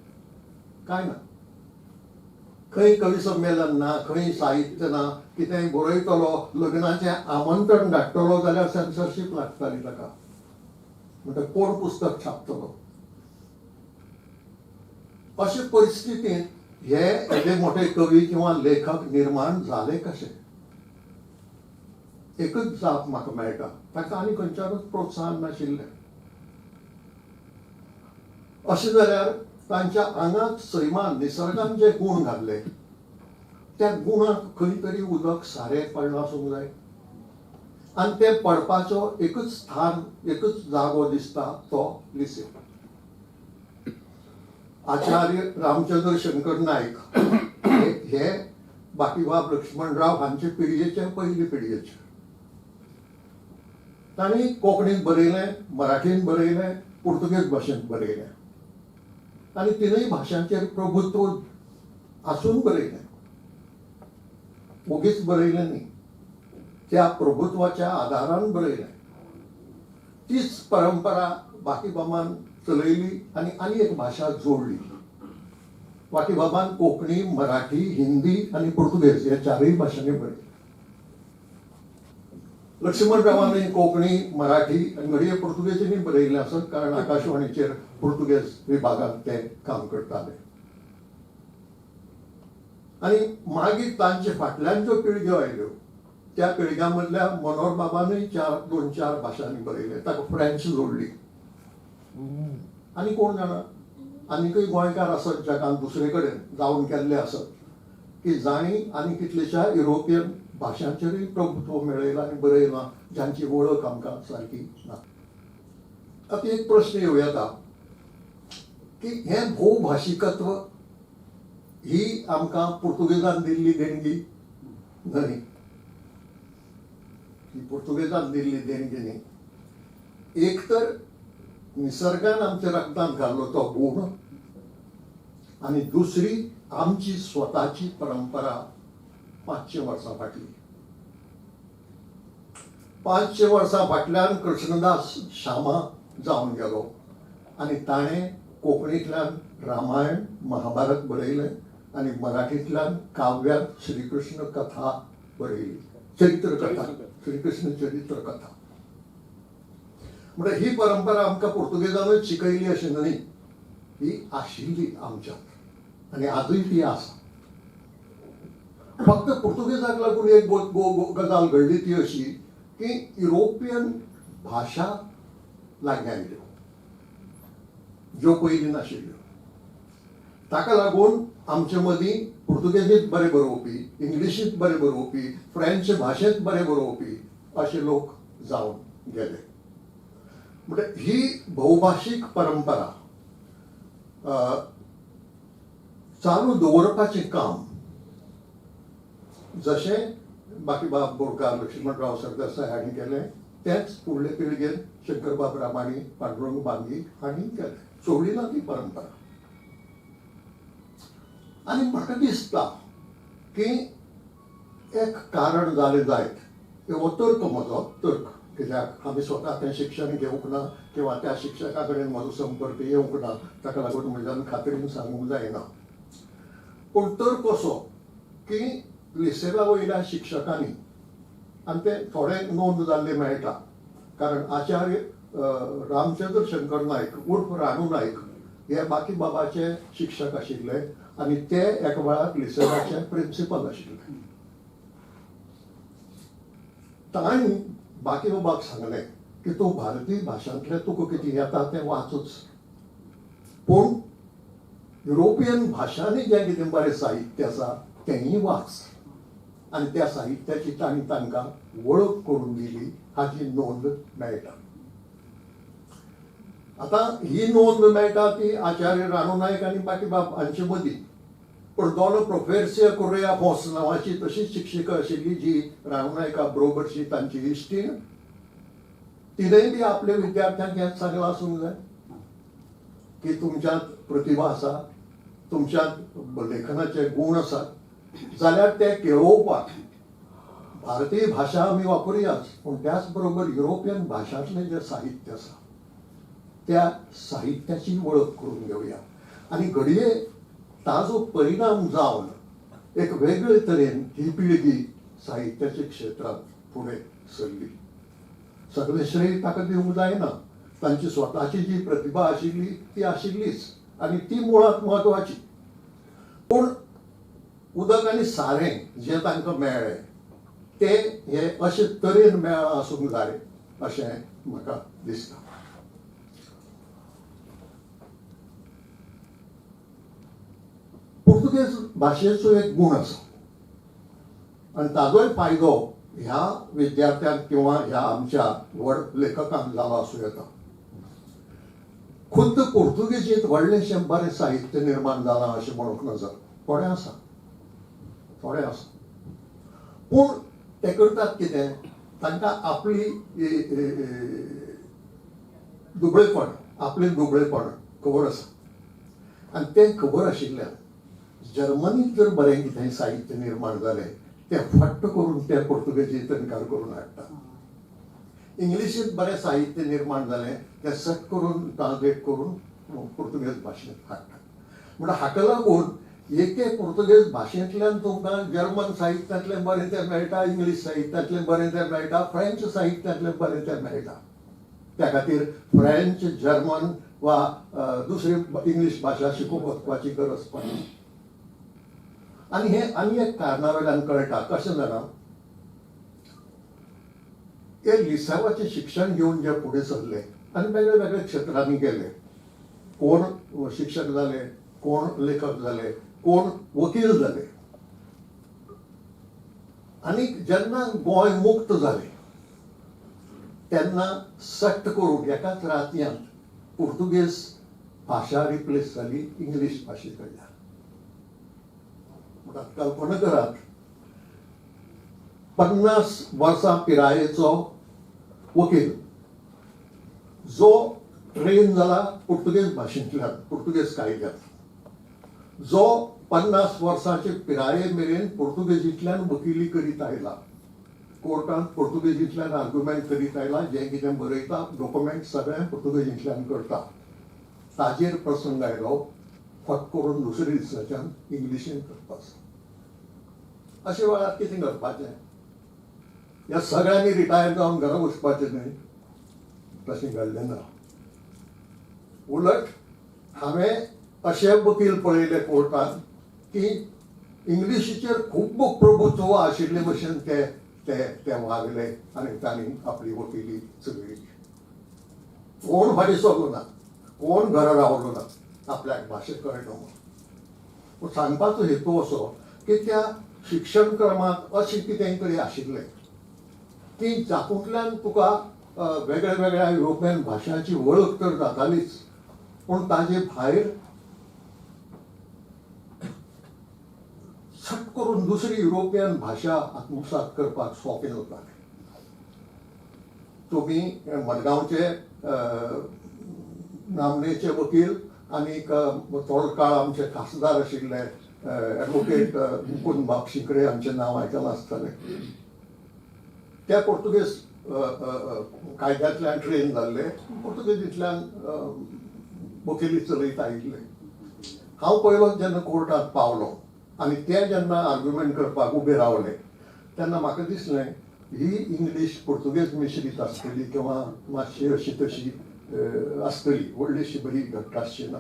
काय ना. खंय कवी संमेलन ना, खंय साहित्य ना, कितेंय बरयतलो, लग्नाचें आमंत्रण धाडटलो जाल्यार सेन्सरशीप लागताली ताका. म्हणटा कोण पुस्तक छापतलो. अशे परिस्थितींत हे एदे मोठे कवी किंवा लेखक निर्माण जाले कशे? एकच जाप म्हाका मेळटा, ताका आनी खंयच्यानूच प्रोत्साहन नाशिल्लें. अशें जाल्यार तांच्या आंगांत सैमान निसर्गान जे गूण घातले त्या गुणांक खंय तरी उदक सारें पडलां आसूंक जाय आनी ते पडपाचो एकच स्थान, एकच जागो दिसता तो लिसे. आचार्य रामचंद्र शंकर नायक हे बाकीबाब लक्ष्मणराव हांचे पिळगेचे पयली पिळगेचे. तांणी कोंकणींत बरयलें, मराठींत बरयलें, पुर्तुगेज भाशेंत बरयलें आनी तिनूय भाशांचेर प्रभुत्व आसून बरयलें. उगीच बरयलें न्ही, त्या प्रभुत्वाच्या आदारान बरयलें. तीच परंपरा बाकीबाबान चलयली आनी एक भाशा जोडली. बाकीबाबान कोंकणी, मराठी, हिंदी आनी पुर्तुगेज ह्या चारय भाशांनी बरयलें. लक्ष्मणरावांनी कोंकणी, मराठी आनी घडये पुर्तुगेजींनी बरयल्लें आसत कारण आकाशवाणीचेर पुर्तुगेज विभागांत ते काम करताले. आनी मागीर तांचे फाटल्यान ज्यो पिळग्यो आयल्यो त्या पिळग्यां मदल्या मनोहर बाबानूय 2-4 भाशांनी बरयलें. ताका फ्रेंच जोडली. आनी कोण जाणा आनीकय गोंयकार आसत जगांत दुसरे कडेन जावन गेल्ले आसत की जाणी आनी कितलेशा युरोपियन भाशांचेरूय प्रभुत्व मेळयलां आनी बरयलां जांची वळख आमकां सारकी ना. आतां एक प्रश्न येवं येता की हें भोवभाशिकत्व ही आमकां पुर्तुगेजान दिल्ली देणगी न्हय. ही पुर्तुगेजान दिल्ली देणगी न्ही. एक तर निसर्गान आमच्या रक्तांत घाल्लो तो गूण आनी दुसरी आमची स्वताची परंपरा 500 वर्सां फाटली. 500 वर्सां फाटल्यान कृष्णदास शामा जावन गेलो आनी ताणें कोंकणींतल्यान रामायण, महाभारत बरयलें आणि मराठीतल्यान काव्यात श्रीकृष्ण कथा बरयली, चरित्र कथा, श्रीकृष्ण चरित्र कथा. म्हणजे ही परंपरा आमकां पुर्तुगेजानूच शिकयली अशी न्हय, ही आशिल्ली आमच्यात आणि आजूय ती आसा. फक्त पुर्तुगेजाक लागून एक गजाल घडली ती अशी की युरोपियन भाशा लागीं आयल्यो ज्यो पयलीं नाशिल्ल्यो. ताका लागून आमचे मदीं पुर्तुगेजींत बरे बरोवपी, इंग्लिशींत बरे बरोवपी, फ्रेंच भाशेंत बरे बरोवपी अशे लोक जावन गेले. म्हणजे ही भौभाशीक परंपरा चालू दवरपाचें काम जशें बाकीबाब बोरकार, लक्ष्मणराव सरदेसाय हांणी केलें तेंच फुडले पिळगेन शंकरबाब रामाणी, पांडुरंग बांगी हांणी केलें. सोडली ना ती परंपरा. आनी म्हाका दिसता की एक कारण जालें जायत हो तर्क म्हजो तर्क, कित्याक आमी स्वता तें शिक्षण घेवंक ना किंवा त्या शिक्षका कडेन म्हजो संपर्क येवंक ना, ताका लागून म्हज्यान खात्रीन सांगूंक जायना. पूण तर्क असो की लिसेला वयल्या शिक्षकांनी, आनी ते थोडे नोंद जाल्ले मेळटा, कारण आचार्य रामचंद्र शंकर नायक उर्फ रानू नायक हे बाकी बाबाचे शिक्षक आशिल्ले आनी ते एका वेळार लिसेलाचे प्रिन्सिपल आशिल्ले. तांणी बाकी बाबाक सांगलें की तूं भारतीय भाशांतलें तुका कितें येता तें वाचूच, पूण युरोपियन भाशांनी जें कितें बरें साहित्य आसा तेंय वाच. आनी त्या साहित्याची तांणी तांकां वळख करून दिली हाची नोंद मेळटा. आतां ही नोंद मेळटा ती आचार्य रानू नायक आनी बाकीबाब हांचे मदीं. पूण दोन प्रोफेसिया कोरेया फॉस नांवाची तशीच शिक्षिका आशिल्ली जी रानू नायका बरोबरची तांची इश्टीण, तिणेंय बी आपल्या विद्यार्थ्यांक हेंच सांगलां आसूंक जाय की तुमच्यांत प्रतिभा आसा, तुमच्यांत लेखनाचे गुण आसात, जाल्यार ते केळोवपाक भारतीय भाशा आमी वापरुयाच, पूण त्याच बरोबर युरोपियन भाशांतलें जें साहित्य आसा त्या साहित्याची वळख करून घेवया. आनी घडये ताजो परिणाम जावन एक वेगळे तरेन ही पिळगी साहित्याच्या क्षेत्रांत फुडें सरली. सगळें श्रेय ताका दिवंक जायना. तांची स्वताची जी प्रतिभा आशिल्ली ती आशिल्लीच आनी ती मुळांत म्हत्वाची. पूण उदक आनी सारें जें तांकां मेळ्ळें तें हे अशे तरेन मेळ्ळां आसूंक जाय अशें म्हाका दिसता. पुर्तुगेज भाशेचो एक गुण आसा आनी ताजोय फायदो ह्या विद्यार्थ्यांक किंवा ह्या आमच्या व्हड लेखकांक जालो आसूं येता. खुद्द पुर्तुगेजींत व्हडलेशें बरें साहित्य निर्माण जालां अशें म्हणूंक नजर. थोडें आसा, थोडें आसा, पूण ते करतात कितें, तांकां आपली दुबळेपण, आपलें दुबळेपण खबर आसा आनी तें खबर आशिल्ल्यान जर्मनीत जर बरें कितें साहित्य निर्माण जालें तें फट्ट करून ते पुर्तुगेजींत अणकार करून हाडटा. इंग्लिशींत बरें साहित्य निर्माण जालें तें सट करून ट्रान्सलेट करून पुर्तुगेज भाशेंत हाडटा. म्हणून हाका लागून एके पुर्तुगेज भाशेंतल्यान तुमकां जर्मन साहित्यांतलें बरें तें मेळटा, इंग्लीश साहित्यांतलें बरें तें मेळटा, फ्रेंच साहित्यांतलें बरें तें मेळटा. त्या खातीर फ्रेंच, जर्मन वा दुसरी इंग्लीश भाशा शिकूंक वचपाची गरज पडना. आनी हें आनी एक कारणा वयल्यान कळटा. कशें जाणा, हे लिसांवाचें शिक्षण घेवन जे फुडें सरले आनी वेगळे वेगळे क्षेत्रांनी गेले, कोण शिक्षक जाले, कोण लेखक जाले, कोण वकील जाले. आनी जेन्ना गोंय मुक्त जालें तेन्ना सट्ट करून एकाच रातयांत पुर्तुगेज भाशा रिप्लेस जाली इंग्लीश भाशे कडल्यान. कल्पना करात, 50 वर्सां पिरायेचो वकील जो ट्रेन जाला पुर्तुगेज भाशेंतल्यान, पुर्तुगेज कायद्यांत, जो 50 वर्सांचे पिराये मेरेन पुर्तुगेजींतल्यान वकिली करीत आयला, कोर्टांत पुर्तुगेजींतल्यान आर्ग्युमेंट करीत आयला, जें कितें बरयता डॉक्युमेंट सगळें पुर्तुगेजींतल्यान करता. ताजेर प्रसंग आयलो फक्त करून दुसऱ्या दिसाच्यान इंग्लिशीन करपाचो. अशे वेळार कितें करपाचें? ह्या सगळ्यांनी रिटायर जावन घरा वचपाचें न्हय, तशें घडलें ना. उलट हांवें अशे वकील पळयले कोर्टांत की इंग्लिशीचेर खूब प्रभुत्व आशिल्ले भशेन ते वागले आनी तांणी आपली वकिली चलयली. कोण फाटीं सरलो ना, कोण घरा रावलो ना, आपल्याक भाशा कळना म्हणून. पूण सांगपाचो हेतू असो की त्या शिक्षण क्रमांत अशें कितें तरी आशिल्लें की जातूंतल्यान तुका वेगळ्या वेगळ्या युरोपियन भाशांची वळख तर जातालीच, पूण ताजे भायर सट करून दुसरी युरोपियन भाशा आत्मसात करपाक सोंपें जातालें. तुम्ही मडगांवचे नामनेचे वकील आनीक थोडो काळ आमचे खासदार आशिल्ले एडवोकेट मुकुंद बापशिंकरे हांचें नांव आयकलां आसतलें. ते पोर्तुगेज कायद्यांतल्यान ट्रेन जाल्ले, पोर्तुगेजींतल्यान वकिली चलयत आयिल्ले. हांव पयलो जेन्ना कोर्टांत पावलो आनी ते जेन्ना आर्ग्युमेंट करपाक उबे रावले तेन्ना म्हाका दिसलें ही इंग्लीश पुर्तुगेज मिश्रीत आसतली किंवा मातशी अशी तशी आसतली, व्हडलीशी बरी घट्ट आसची ना.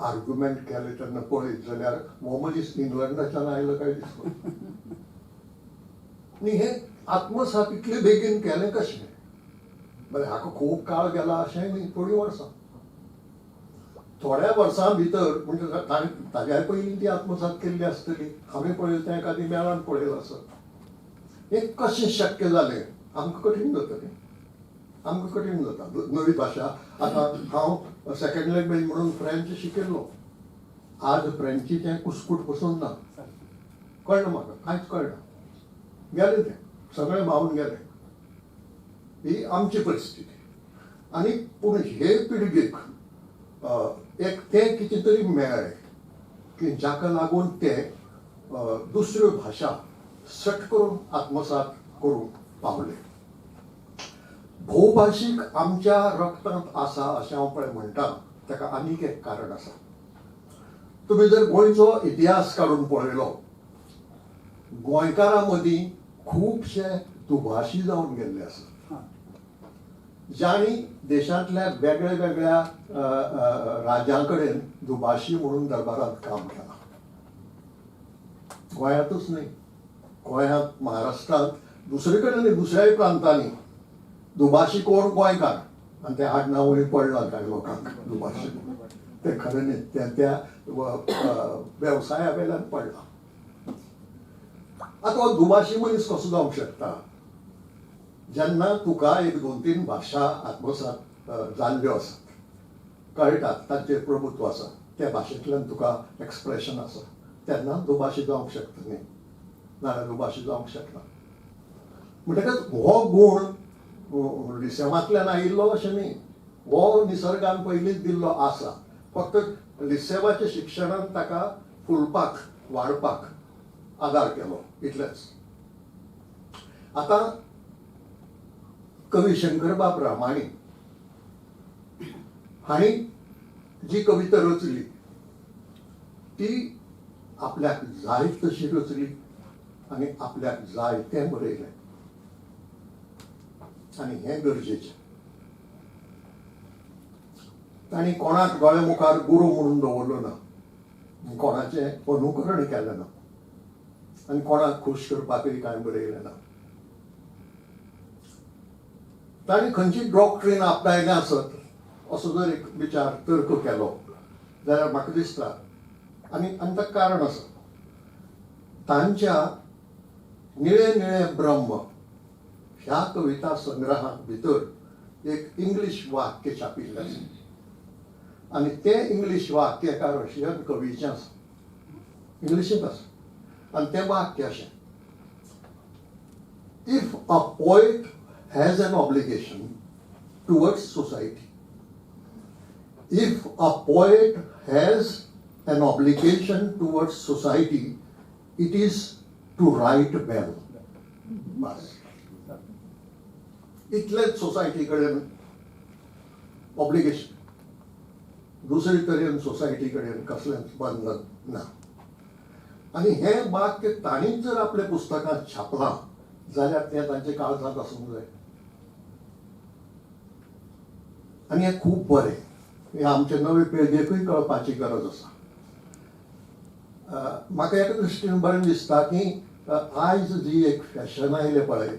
आर्ग्युमेंट केले तेन्ना पळयत जाल्यार हो मनीस इंग्लंडाच्यान आयलो काय दिसलो. आनी हें आत्मसात इतले बेगीन केलें कशें? बरें, हाका खूब काळ गेला अशेंय न्ही, थोडीं वर्सां. थोड्या वर्सां भितर म्हणजे ताज्या पयलीं ती आत्मसात केल्ली आसतली. हांवें पळयलें तें एखादी मेळान पळयलां आसत. हें कशें शक्य जालें? आमकां कठीण जाता. आमकां कठीण जाता नवी भाशा. आतां हांव सेकंड लँग्वेज म्हणून फ्रेंच शिकिल्लो. आज फ्रेंचीचें कुस्कूट पसून ना. कळना म्हाका, कांयच कळना. गेलें तें सगळें मावून गेलें. ही आमची परिस्थिती. आनी पूण हे पिळगेक एक तें कितें तरी मेळ्ळें की जाका लागून ते दुसऱ्यो भाशा सट करून आत्मसात करून पावले. भोवभाशीक आमच्या रक्तांत आसा अशें हांव पळय म्हणटा, ताका आनीक एक कारण आसा. तुमी जर गोंयचो इतिहास काडून पळयलो, गोंयकारां मदीं खुबशे दुभाशी जावन गेल्ले आसात. ज्यांनी देशांतल्या वेगळ्या वेगळ्या राज्यां कडेन दुभाशी म्हणून दरबारांत काम केलां. गोंयांतूच न्ही, गोंयांत, महाराष्ट्रांत, दुसरे कडेन दुसऱ्याय प्रांतांनी दुभाशी कोण गोंयकार, आनी ते आडनांवूय पडलां कांय लोकांक दुभाशी. ते खरें न्ही, त्या वेवसाया वेल्यान पडलां. आतां हो दुभाशी मनीस कसो जावंक शकता? जेन्ना तुका एक 2-3 भाशा आत्मसात जाल्ल्यो आसात, कळटात, तांचेर प्रभुत्व आसा, त्या भाशेंतल्यान तुका एक्सप्रेशन आसा, तेन्ना दुभाशी जावंक शकता न्ही, नाजाल्यार दुभाशी जावंक शकना. म्हणटकच हो गूण लिसेवांतल्यान आयिल्लो अशें न्ही, हो निसर्गान पयलींच दिल्लो आसा. फक्त लिसेवाच्या शिक्षणान ताका फुलपाक, वाडपाक आदार केलो, इतलेंच. आतां कवी शंकरबाब रामाणी हांणी जी कविता रचली ती आपल्याक जाय तशी रचली आनी आपल्याक जाय तें बरयलें. आनी हें गरजेचें. तांणी कोणाक गोळे मुखार गुरू म्हणून दवरलो ना, कोणाचें अनुकरण केलें ना, आनी कोणाक खूश करपाकय कांय बरयलें ना. तांणी खंयची डॉक्ट्रीन आपणायलें आसत असो जर एक विचार तर्क केलो जाल्यार म्हाका दिसता, आनी ताका कारण आसा. तांच्या निळे निळे ब्रह्म ह्या कविता संग्रहा भितर एक इंग्लीश वाक्य छापिल्लें आसा. आनी तें इंग्लीश वाक्य एका रशियन कवीचें आसा, इंग्लिशींत आसा. आनी तें वाक्य अशें: if a poet has an obligation towards society. If a poet has an obligation towards society, it is to write well. Bas. Itleच society कडेन obligation. दुसरे तरेन सोसायटी कडेन कसलेंच बंधन ना. आनी हें वाक्य ताणीच जर आपल्या पुस्तकांत छापलां जाल्यार तें तांचे काळजांत आसूंक जाय. आनी हें खूब बरें. हें आमचे नवे पिळगेकूय कळपाची गरज आसा. म्हाका एका दृश्टीन बरें दिसता की आयज जी एक फॅशन आयले पळय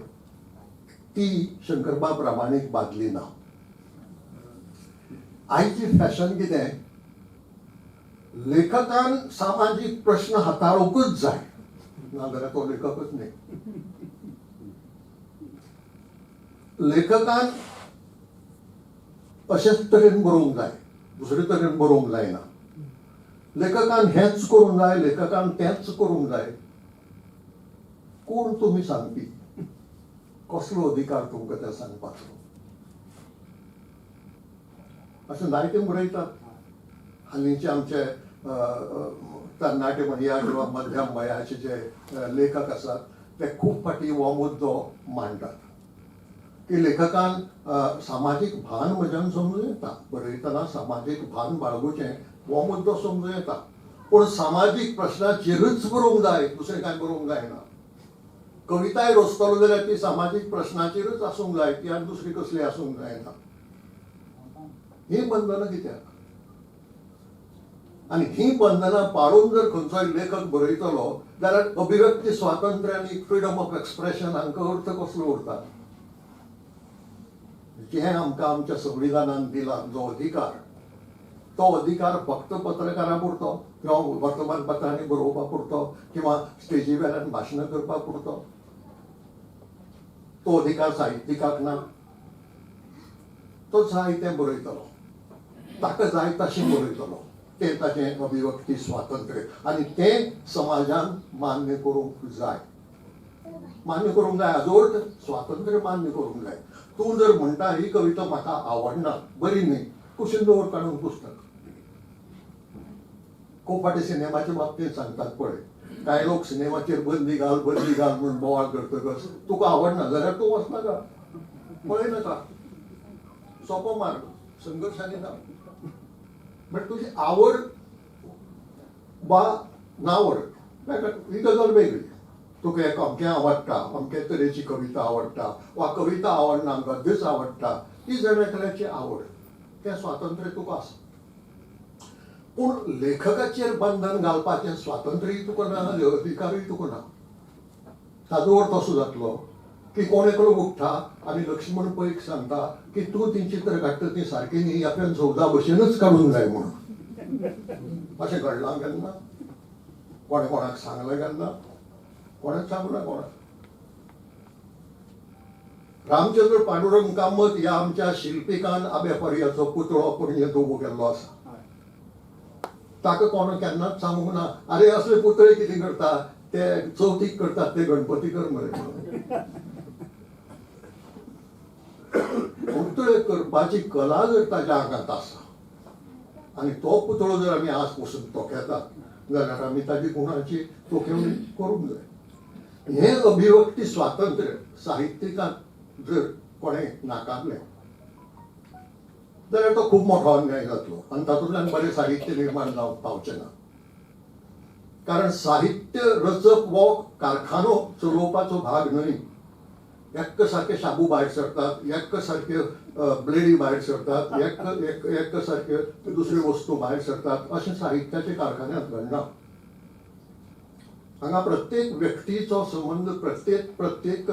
ती शंकरबा प्रामाणीक बादली ना. आयची फॅशन कितें, लेखकान सामाजीक प्रश्न हाताळूंकूच जाय, नाजाल्यार तो लेखकच न्ही. लेखकान अशेच तरेन बरोवंक जाय, दुसरे तरेन बरोवंक जायना. लेखकान हेंच करूंक जाय, लेखकान तेंच करूंक जाय. कोण तुमी सांगपी? कसलो अधिकार तुमकां तें सांगपाचो? अशें जायते बरयतात. हालींचे आमचे तरणाटे म्हणया किंवा मध्यम वयाचे जे लेखक आसात ते खूब फाटी हो मुद्दो मांडटात की लेखकान सामाजीक भान म्हज्यान समजूं येता, बरयतना सामाजीक भान बाळगुचें हो मुद्दो समजूं येता, पूण सामाजीक प्रश्नाचेरूच बरोवंक जाय, दुसरें कांय बरोवंक जायना. कविताय रचतलो जाल्यार ती सामाजीक प्रश्नाचेरूच आसूंक जाय, ती आनी दुसरी कसली आसूंक जायना. ही बंधनां कित्याक? आनी ही बंधनां पाळून जर खंयचोय लेखक बरयतलो जाल्यार अभिव्यक्ती स्वातंत्र्य आनी फ्रिडम ऑफ एक्सप्रेशन हांकां अर्थ कसलो उरता? जें आमकां आमच्या संविधानान दिला जो अधिकार, तो अधिकार फक्त पत्रकारा पुरतो किंवा वर्तमानपत्रांनी बरोवपा पुरतो किंवा स्टेजी वेल्यान भाशणां करपा पुरतो? तो अधिकार साहित्यिकाक ना. तो जाय तें बरयतलो, ताका जाय तशें बरयतलो. तें ताचें अभिव्यक्ती स्वातंत्र्य आनी तें समाजान मान्य करूंक जाय. मान्य करूंक जाय हाजो अर्थ स्वातंत्र्य मान्य करूंक जाय. तूं जर म्हणटा ही कविता म्हाका आवडना, बरी न्ही, कुशीन दवर काडून पुस्तक. खूब फाटी सिनेमाच्या बाबतींत सांगतात पळय, कांय लोक सिनेमाचेर बंदी घाल म्हणून बोवाळ करतकच तुका आवडना जाल्यार तूं वचनाका, पळयनाका. सोंपो मार्ग, संघर्शांनी ना. बट तुजी आवड वा नावड ही गजाल वेगळी. तुका एक अमकें आवडटा, अमके तरेची कविता आवडटा वा कविता आवडना, गद्यच आवडटा, ही जणेकल्याची आवड, तें स्वातंत्र्य तुका आसा. पूण लेखकाचेर बंधन घालपाचें स्वातंत्र्यय तुका ना, अधिकारूय तुका ना. ताजो अर्थ असो जातलो की कोण एकलो उठ्ठा आनी लक्ष्मण पैक सांगता की तूं ती चित्र काडटा ती सारकी न्ही, आपल्यान चौदा भशेनच काडूंक जाय म्हणून. अशें घडलां केन्ना? कोणें कोणाक सांगलें केन्ना? कोणेंच सांगूना कोणाक. रामचंद्र पांडुरंग कामत ह्या आमच्या शिल्पिकान आबेपर्याचो पुतळो पणजे उबो केल्लो आसा. ताका कोणें केन्नाच सांगूंक ना अरे असले पुतळे कितें करता, ते चवथीक करतात, ते गणपती कर मरे. पुतळे करपाची कला जर ताच्या आंगात आसा आनी तो पुतळो जर आमी आज पसून तोखेतात जाल्यार आमी ताची गुणाची तोखेवणी करूंक जाय. हें अभिव्यक्ती स्वातंत्र्य साहित्यिकान जर कोणें नाकारलें जाल्यार तो खूब मोठो अन्याय जातलो आनी तातूंतल्यान बरें साहित्य निर्माण जावंक पावचें ना. कारण साहित्य रचप हो कारखानो चलोवपाचो भाग न्हय. एक्क सारके शाबू भायर सरतात, एक्क सारके ब्लेडी भायर सरतात, एक्क सारके दुसऱ्यो वस्तू भायर सरतात, अशें साहित्याचे कारखान्यांत घडना. हांगा प्रत्येक व्यक्तीचो संबंध, प्रत्येक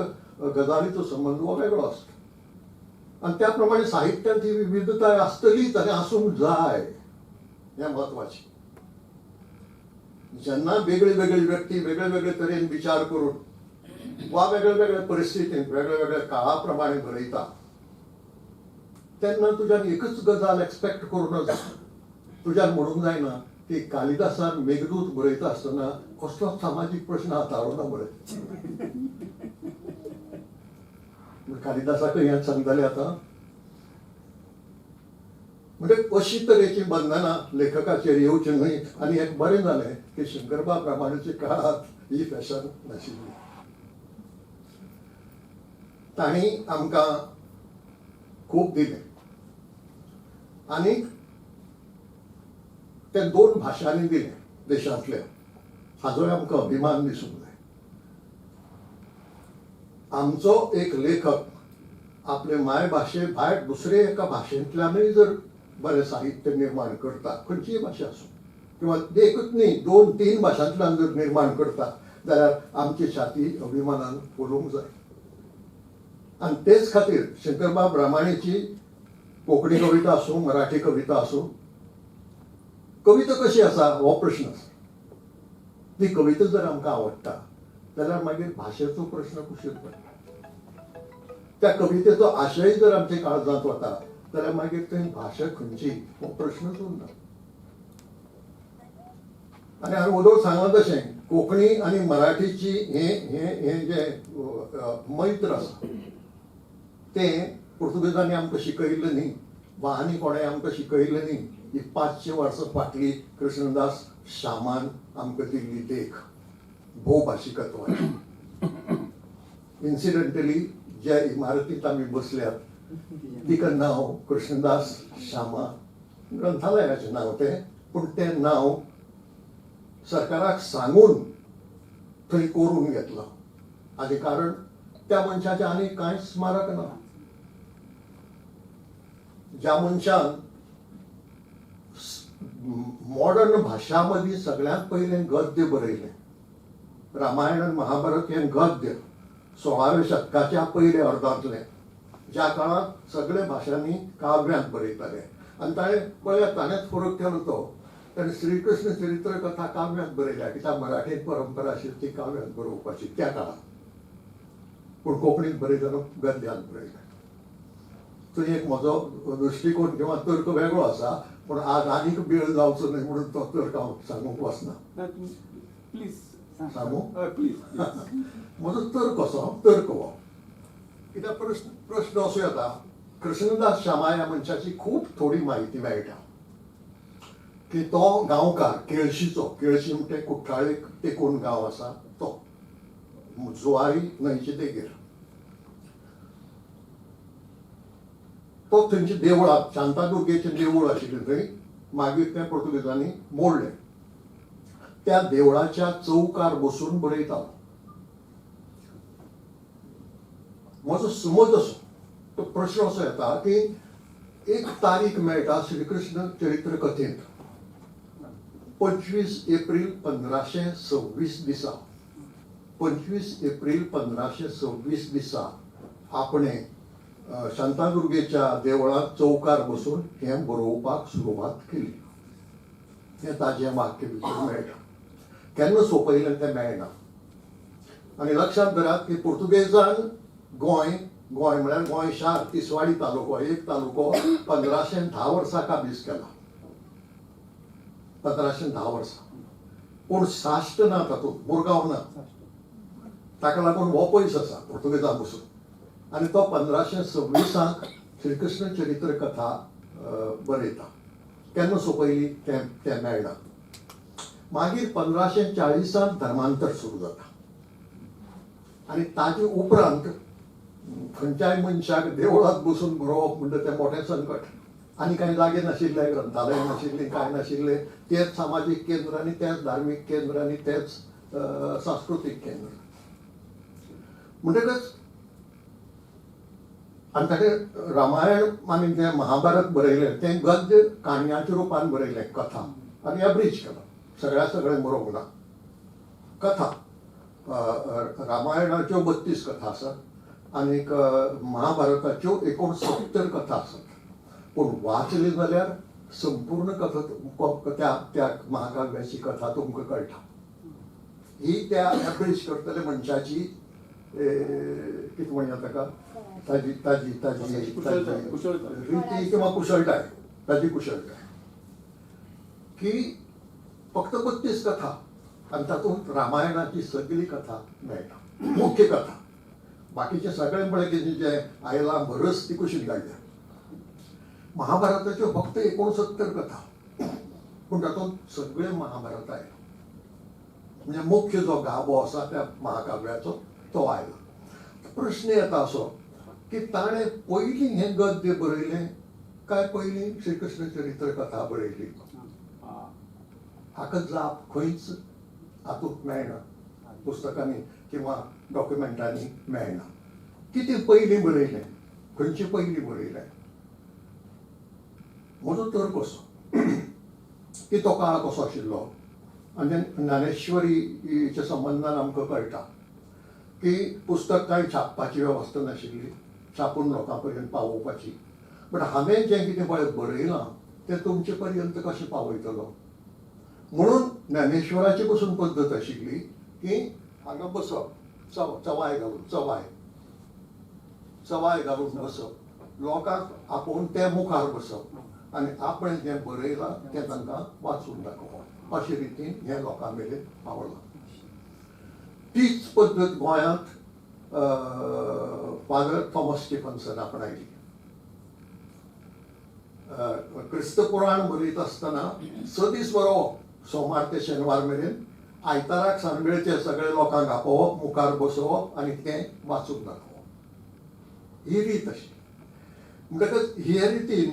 गजालीचो संबंध हो वेगळो आसता आनी त्या प्रमाणे साहित्यांत ही विविधताय आसतलीच आनी आसूंक जाय, हें म्हत्वाचें. जेन्ना वेगळे वेगळे व्यक्ती वेगळे वेगळे तरेन विचार करून वा वेगळ्या वेगळ्या परिस्थितींत वेगळ्या वेगळ्या काळा प्रमाणे बरयता तेन्ना तुज्यान एकच गजाल एक्सपेक्ट करूं नजा. तुज्यान म्हणूंक जायना की कालिदासान मेघदूत बरयता आसतना कसलोच सामाजीक प्रश्न हाताळूना बरय. कालिदासाक हेंच सांगताले आतां. म्हणजे अशी तरेची बंधनां लेखकाचेर येवची न्हय. आनी एक बरें जालें की शंकरबा प्रामाणीच्या काळांत ही फॅशन नाशिल्ली. तांणी आमकां खूब दिलें आनी ते 2 भाशांनी दिले देशांतल्या, हाजोय आमकां अभिमान दिसूंक जाय. आमचो एक लेखक आपले मायभाशे भायर दुसरे एका भाशेंतल्यानूय जर बरें साहित्य निर्माण करता, खंयचीय भाशा आसूं, किंवा एकूच न्ही 2-3 भाशांतल्यान जर निर्माण करता, जाल्यार आमची छाती अभिमानान फुलूंक जाय. आनी तेच खातीर शंकरबाब रामाणेची कोंकणी कविता आसूं, मराठी कविता आसूं, कविता कशी आसा हो प्रश्न आसा. ती कविता जर आमकां आवडटा जाल्यार मागीर भाशेचो प्रश्न कुशीक पडटा. त्या कवितेचो आशय जर आमच्या काळजांत वता जाल्यार मागीर थंय भाशा खंयची हो प्रश्नच उरना. आनी हांवें वोदोळ सांगलां तशें कोंकणी आनी मराठीची हे जे मैत्र आसा तें पुर्तुगेजांनी आमकां शिकयिल्लें न्ही, वा आनी कोणें आमकां शिकयिल्लें न्ही. ही 500 वर्सां फाटली कृष्णदास श्यामान आमकां दिल्ली देख भोवभाशिकत्वाची. इन्सिडेंटली ज्या इमारतींत आमी बसल्यात तिका नांव कृष्णदास श्यामा ग्रंथालयाचें नांव तें, पूण तें नांव सरकाराक सांगून थंय कोरून घेतलां. हाजें कारण त्या मनशाचें आनी कांयच स्मारक ना. ज्या मनशान मॉडर्न भाशा मदीं सगळ्यांत पयलें गद्य बरयलें. रामायण आनी महाभारत हें गद्य 16व्या शतकाच्या पयल्या अर्दांतलें, ज्या काळांत सगळे भाशांनी काव्यांत बरयताले. आनी ताणेंच फरक केलो तो. ताणें श्रीकृष्ण चरित्र कथा काव्यांत बरयल्या, कित्याक मराठींत परंपरा आशिल्ली ती काव्यांत बरोवपाची त्या काळांत, पूण कोंकणींत बरयतना गद्यांत बरयलें. थंय एक म्हजो दृश्टिकोन किंवा तर्क वेगळो आसा, पूण आज आनीक बेळ जावचो न्हय म्हणून तो तर्क हांव सांगूंक वचना. प्लीज सांगू? प्लीज. म्हजो तर्क हो, कित्याक प्रश्न असो येता. कृष्णदास श्यामा ह्या मनशाची खूब थोडी म्हायती मेळटा की तो गांवकार केळशीचो. केळशी म्हणजे कुठ्ठाळेक तेकून गांव आसा तो, जुवारी न्हंयचे देगेर. तो थंयचे देवळांत शांतादुर्गेचें देवूळ आशिल्लें थंय, मागीर तें पुर्तुगेजांनी मोडलें. त्या देवळाच्या चौकार बसून बरयतालो. म्हजो समज असो, तो प्रश्न असो येता की एक तारीख मेळटा श्रीकृष्ण चरित्र कथेंत 25 एप्रील 1526 दिसा. 25 एप्रील 1526 दिसा आपणें शांतादुर्गेच्या देवळांत चौकार बसून हें बरोवपाक सुरवात केली. हें ताजें वाक्य भितर मेळटा. केन्ना सोंपयलें तें मेळना. आनी लक्षांत धरात की पुर्तुगेजान गोंय म्हळ्यार गोंय शार तिसवाडी तालुको, एक तालुको 1510 वर्सां काबीज केला. 1510 वर्सां. पूण साश्ट ना तातूंत, मुरगांव ना. ताका लागून हो पयस आसा पुर्तुगेजां पसून. आनी तो 1526 श्रीकृष्ण चरित्र कथा बरयता. केन्ना सोंपयली तें मेळना. मागीर 1540 धर्मांतर सुरू जाता. आनी ताजे उपरांत खंयच्याय मनशाक देवळांत बसून बरोवप म्हणजे तें मोठें संकट. आनी कांय जागे नाशिल्ले, ग्रंथालय नाशिल्लीं, कांय नाशिल्लें. तेच सामाजीक केंद्र आनी तेच धार्मीक केंद्र आनी तेच सांस्कृतीक केंद्र. म्हणटकच आनी ताणें रामायण आनी जें महाभारत बरयलें तें गद्य काणयाच्या रुपान बरयलें, कथा, आनी एब्रीज केलो. सगळें बरोवंक ना. कथा रामायणाच्यो 32 कथा आसात आनीक महाभारताच्यो 69 कथा आसात. पूण वाचली जाल्यार संपूर्ण कथा त्या महाकाव्याची कथा तुमकां कळटा. ही त्या एब्रीज करतले मनशाची कितें म्हणया ताका, ताजी रिती किंवा कुशळटाय, ताजी कुशळटाय. की फक्त 32 कथा आनी तातूंत रामायणाची सगळी कथा मेळटा, मुख्य कथा. बाकीचे सगळे बळगेचे जे आयलां भरस ती कुशीक घालल्या. महाभारताच्यो फक्त 69 कथा, पूण तातूंत सगळे महाभारत आयला. म्हणजे मुख्य जो गाभो आसा त्या महाकाव्याचो तो आयला. प्रश्न येता असो की ताणें पयलीं हें गद्य बरयलें काय पयलीं श्रीकृष्ण चरित्र कथा बरयली. हाका जाप खंयच हातूंत मेळना, पुस्तकांनी किंवा डॉक्युमेंटांनी मेळना. कितें पयलीं बरयलें, खंयचे पयलीं बरयलें, म्हजो तर कसो की तो काळ कसो आशिल्लो. आनी ज्ञानेश्वरीच्या संबंदान आमकां कळटा की पुस्तक कांय छापपाची वेवस्था नाशिल्ली, छापून लोकां पर्यंत पावोवपाची. बट हांवें जें कितें पळय बरयलां तें तुमचे पर्यंत कशें पावयतलो. म्हणून ज्ञानेश्वराची पसून पद्दत आशिल्ली की हांगा बसप, चवाय घालून चवाय घालून बसप, लोकांक आपोवन ते मुखार बसप आनी आपणें जें बरयलां तें तांकां वाचून दाखोवप. अशे रितीन हें लोकां मेरेन पावलां. तीच पद्दत गोंयांत फादर थॉमस स्टिफन्सन आपणायली. क्रिस्त पुराण बरयत आसतना 6 दीस बरोवप, सोमार ते शेनवार मेरेन. आयताराक सांजवेळचे सगळे लोकांक आपोवप, मुखार बसोवप आनी तें वाचून दाखोवप. ही रीत आशिल्ली. म्हणटकच हे रितीन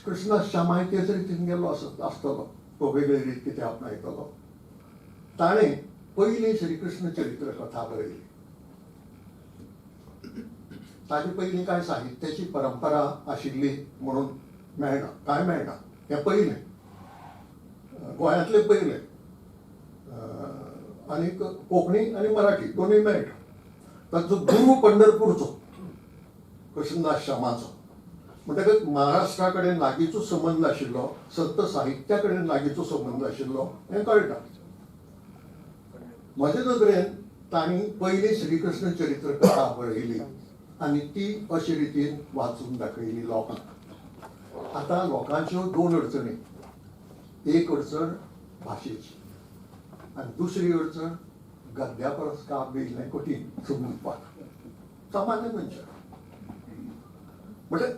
कृष्ण श्यामाय तेच रितीन गेल्लो आसतलो. तो वेगळी रीत कितें आपणायतलो. ताणें पयली श्रीकृष्ण चरित्र कथा बरयली. ताचे पयलीं कांय साहित्याची परंपरा आशिल्ली म्हणून मेळना, कांय मेळना. हें पयलें, गोंयांतलें पयलें. आनीक कोंकणी आनी मराठी दोनूय मेळटा. ताचो गुरू पंढरपूरचो कृष्णदास श्यामाचो. म्हणटकच महाराष्ट्रा कडेन लागींचो संबंद आशिल्लो, संत साहित्या कडेन लागींचो संबंद आशिल्लो हें कळटा. म्हजे नदरेन तांणी पयली श्रीकृष्ण चरित्र कथा बरयली आनी ती अशे रितीन वाचून दाखयली लोकांक. आतां लोकांच्यो 2 अडचणी. एक अडचण भाशेची आनी दुसरी अडचण गद्या परस काव्य इल्लें कठीण समजपाक सामान्य मनशाक. म्हणजे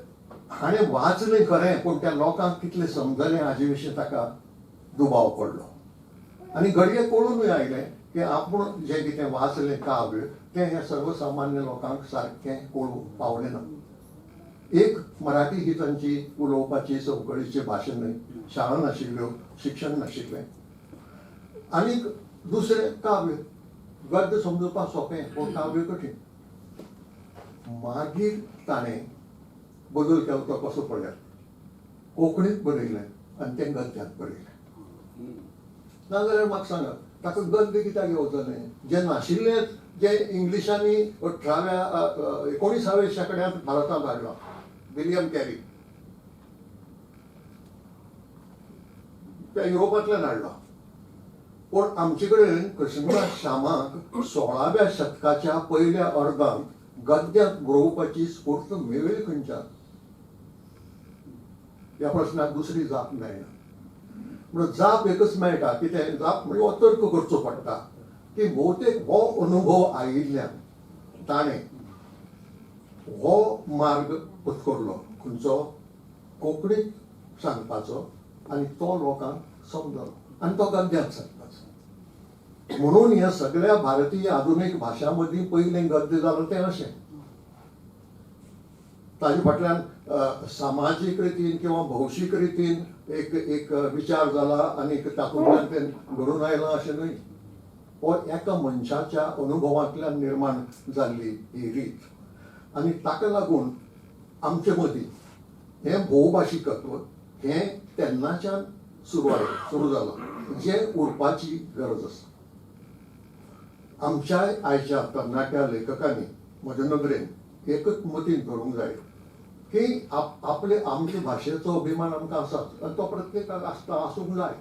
हाणें वाचलें खरें, पूण त्या लोकांक कितलें समजलें हाजे विशीं ताका दुबाव पडलो. आनी घडये कळूनूय आयलें की आपूण जें कितें वाचलें काव्य तें ह्या सर्वसामान्य लोकांक सारकें कळूंक पावलें ना. एक मराठी ही तांची उलोवपाची संवकळीची भाशा न्हय, शाळा नाशिल्ल्यो, शिक्षण नाशिल्लें. आनीक दुसरें काव्य, गद्य समजूपाक सोंपें पूण काव्य कठीण. मागीर ताणें बदल केलो. तो कसो पळयात, कोंकणींत बरयलें आनी तें गद्यांत बरयलें. नाजाल्यार म्हाका सांगात, ताका गद्य कित्याक येवचलें. जें नाशिल्लें जें इंग्लिशांनी 19व्या शेंकड्यांत भारतांत हाडलां, विलियम कॅरी, त्या युरोपांतल्यान हाडलां. पूण आमचे कडेन कृष्णदास श्यामाक 16व्या शतकाच्या पयल्या अर्दांत गद्यांत बरोवपाची स्फूर्त मेळ्ळी खंयच्यान. ह्या प्रश्नाक दुसरी जाप मेळना. म्हणून जाप एकच मेळटा, कितें जाप म्हणजे हो तर्क करचो पडटा की भोवतेक हो अनुभव आयिल्ल्यान ताणें हो मार्ग पत्करलो, खंयचो, कोंकणीत सांगपाचो आनी तो लोकांक समजलो आनी तो गद्यांत सांगपाचो. म्हणून ह्या सगळ्या भारतीय आधुनीक भाशां मदीं पयलें गद्य जालो तें अशें. ताजे फाटल्यान सामाजीक रितीन किंवा भौशीक रितीन एक विचार जाला आनी तातूंतल्यान तें घडून आयलां अशें न्हय. हो एका मनशाच्या अनुभवांतल्यान निर्माण जाल्ली ही रीत. आनी ताका लागून आमचे मदीं हें भोवभाशीकत्व हें तेन्नाच्यान सुरू जालां, जें उरपाची गरज आसा. आमच्याय आयच्या तरणाट्या लेखकांनी म्हज्या नदरेन एकच मतीन धरूंक जाय की आमचे भाशेचो अभिमान आमकां आसाच आनी तो प्रत्येकाक आसूंक जाय,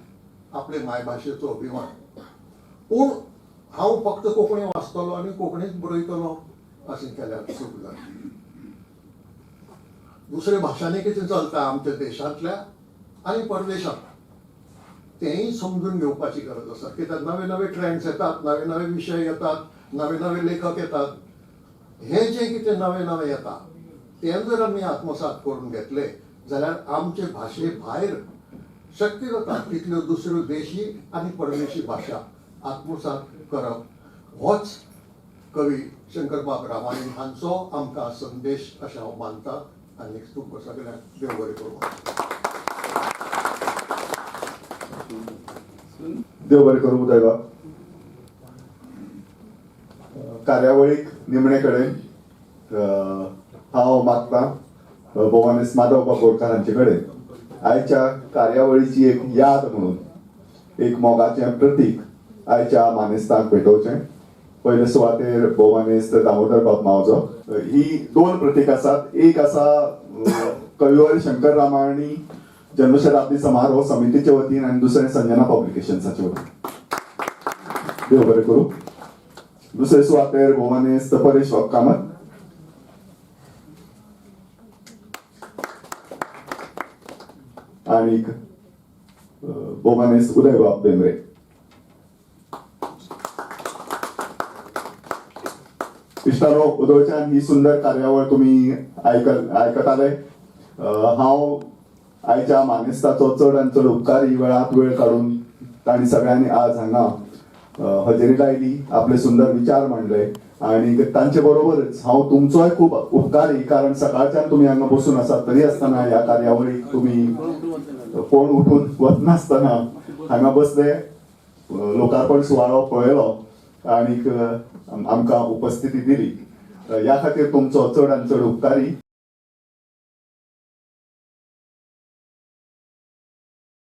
आपले मायभाशेचो अभिमान. पूण हांव फक्त कोंकणी वाचतलों आनी कोंकणीच बरयतलों अशें केल्यार चूक जाली. दुसऱ्या भाशांनी कितें चलता आमच्या देशांतल्या आनी परदेशांत तेंय समजून घेवपाची गरज आसा. कित्याक नवे नवे ट्रेंड्स येतात, नवे नवे विशय येतात, नवे नवे लेखक येतात. हें जें कितें नवें नवें येता तें जर आमी आत्मसात करून घेतले जाल्यार आमचे भाशे भायर शक्य जाता तितल्यो दुसऱ्यो देशी आनी परदेशी भाशा आत्मसात करप. होच कवी शंकरबाब रामायण हांचो आमकां संदेश अशें हांव मानतां. आनी तुमकां सगळ्यांक देव बरें करूं. देव बरें करूं उदयबाब. कार्यावळीक निमणे कडेन हांव मागतां भोवानेस्त माधव बाबोरकार हांचे कडेन आयच्या कार्यावळीची एक याद म्हणून एक मोगाचें प्रतीक आयच्या मानेस्तांक भेटोवचें. पयले सुवातेर भोवानेस्त दामोदर बाब मावजो. ही दोन प्रतीक आसात. एक आसा कविवर शंकर रामायणी जन्मशताब्दी समारोह समितीचे वतीन आनी दुसरें संजना पब्लिकेशन्साचे वतीन. देव बरें करूं. दुसरे सुवातेर भोवानेस्त परेश कामत. आनीक भोवानेस्त उदयबाब बेंद्रे. इश्टानो, उदोळच्यान ही सुंदर कार्यावळ तुम्ही आयकताले. हांव आयच्या मानेस्ताचो चड आनी चड उपकारी. वेळात वेळ काडून तांणी सगळ्यांनी आज हांगा हजेरी लायली, आपले सुंदर विचार मांडले आणि तांचे बरोबरच हांव तुमचोय खूब उपकारी. कारण सकाळच्यान तुम्ही हांगा बसून आसात, तरी आसतना ह्या कार्यावळीक तुम्ही कोण उठून वचनासतना हांगा बसले, लोकार्पण सुवाळो पळयलो आनीक आमकां उपस्थिती दिली. ह्या खातीर तुमचो चड आनी चड उपकारी.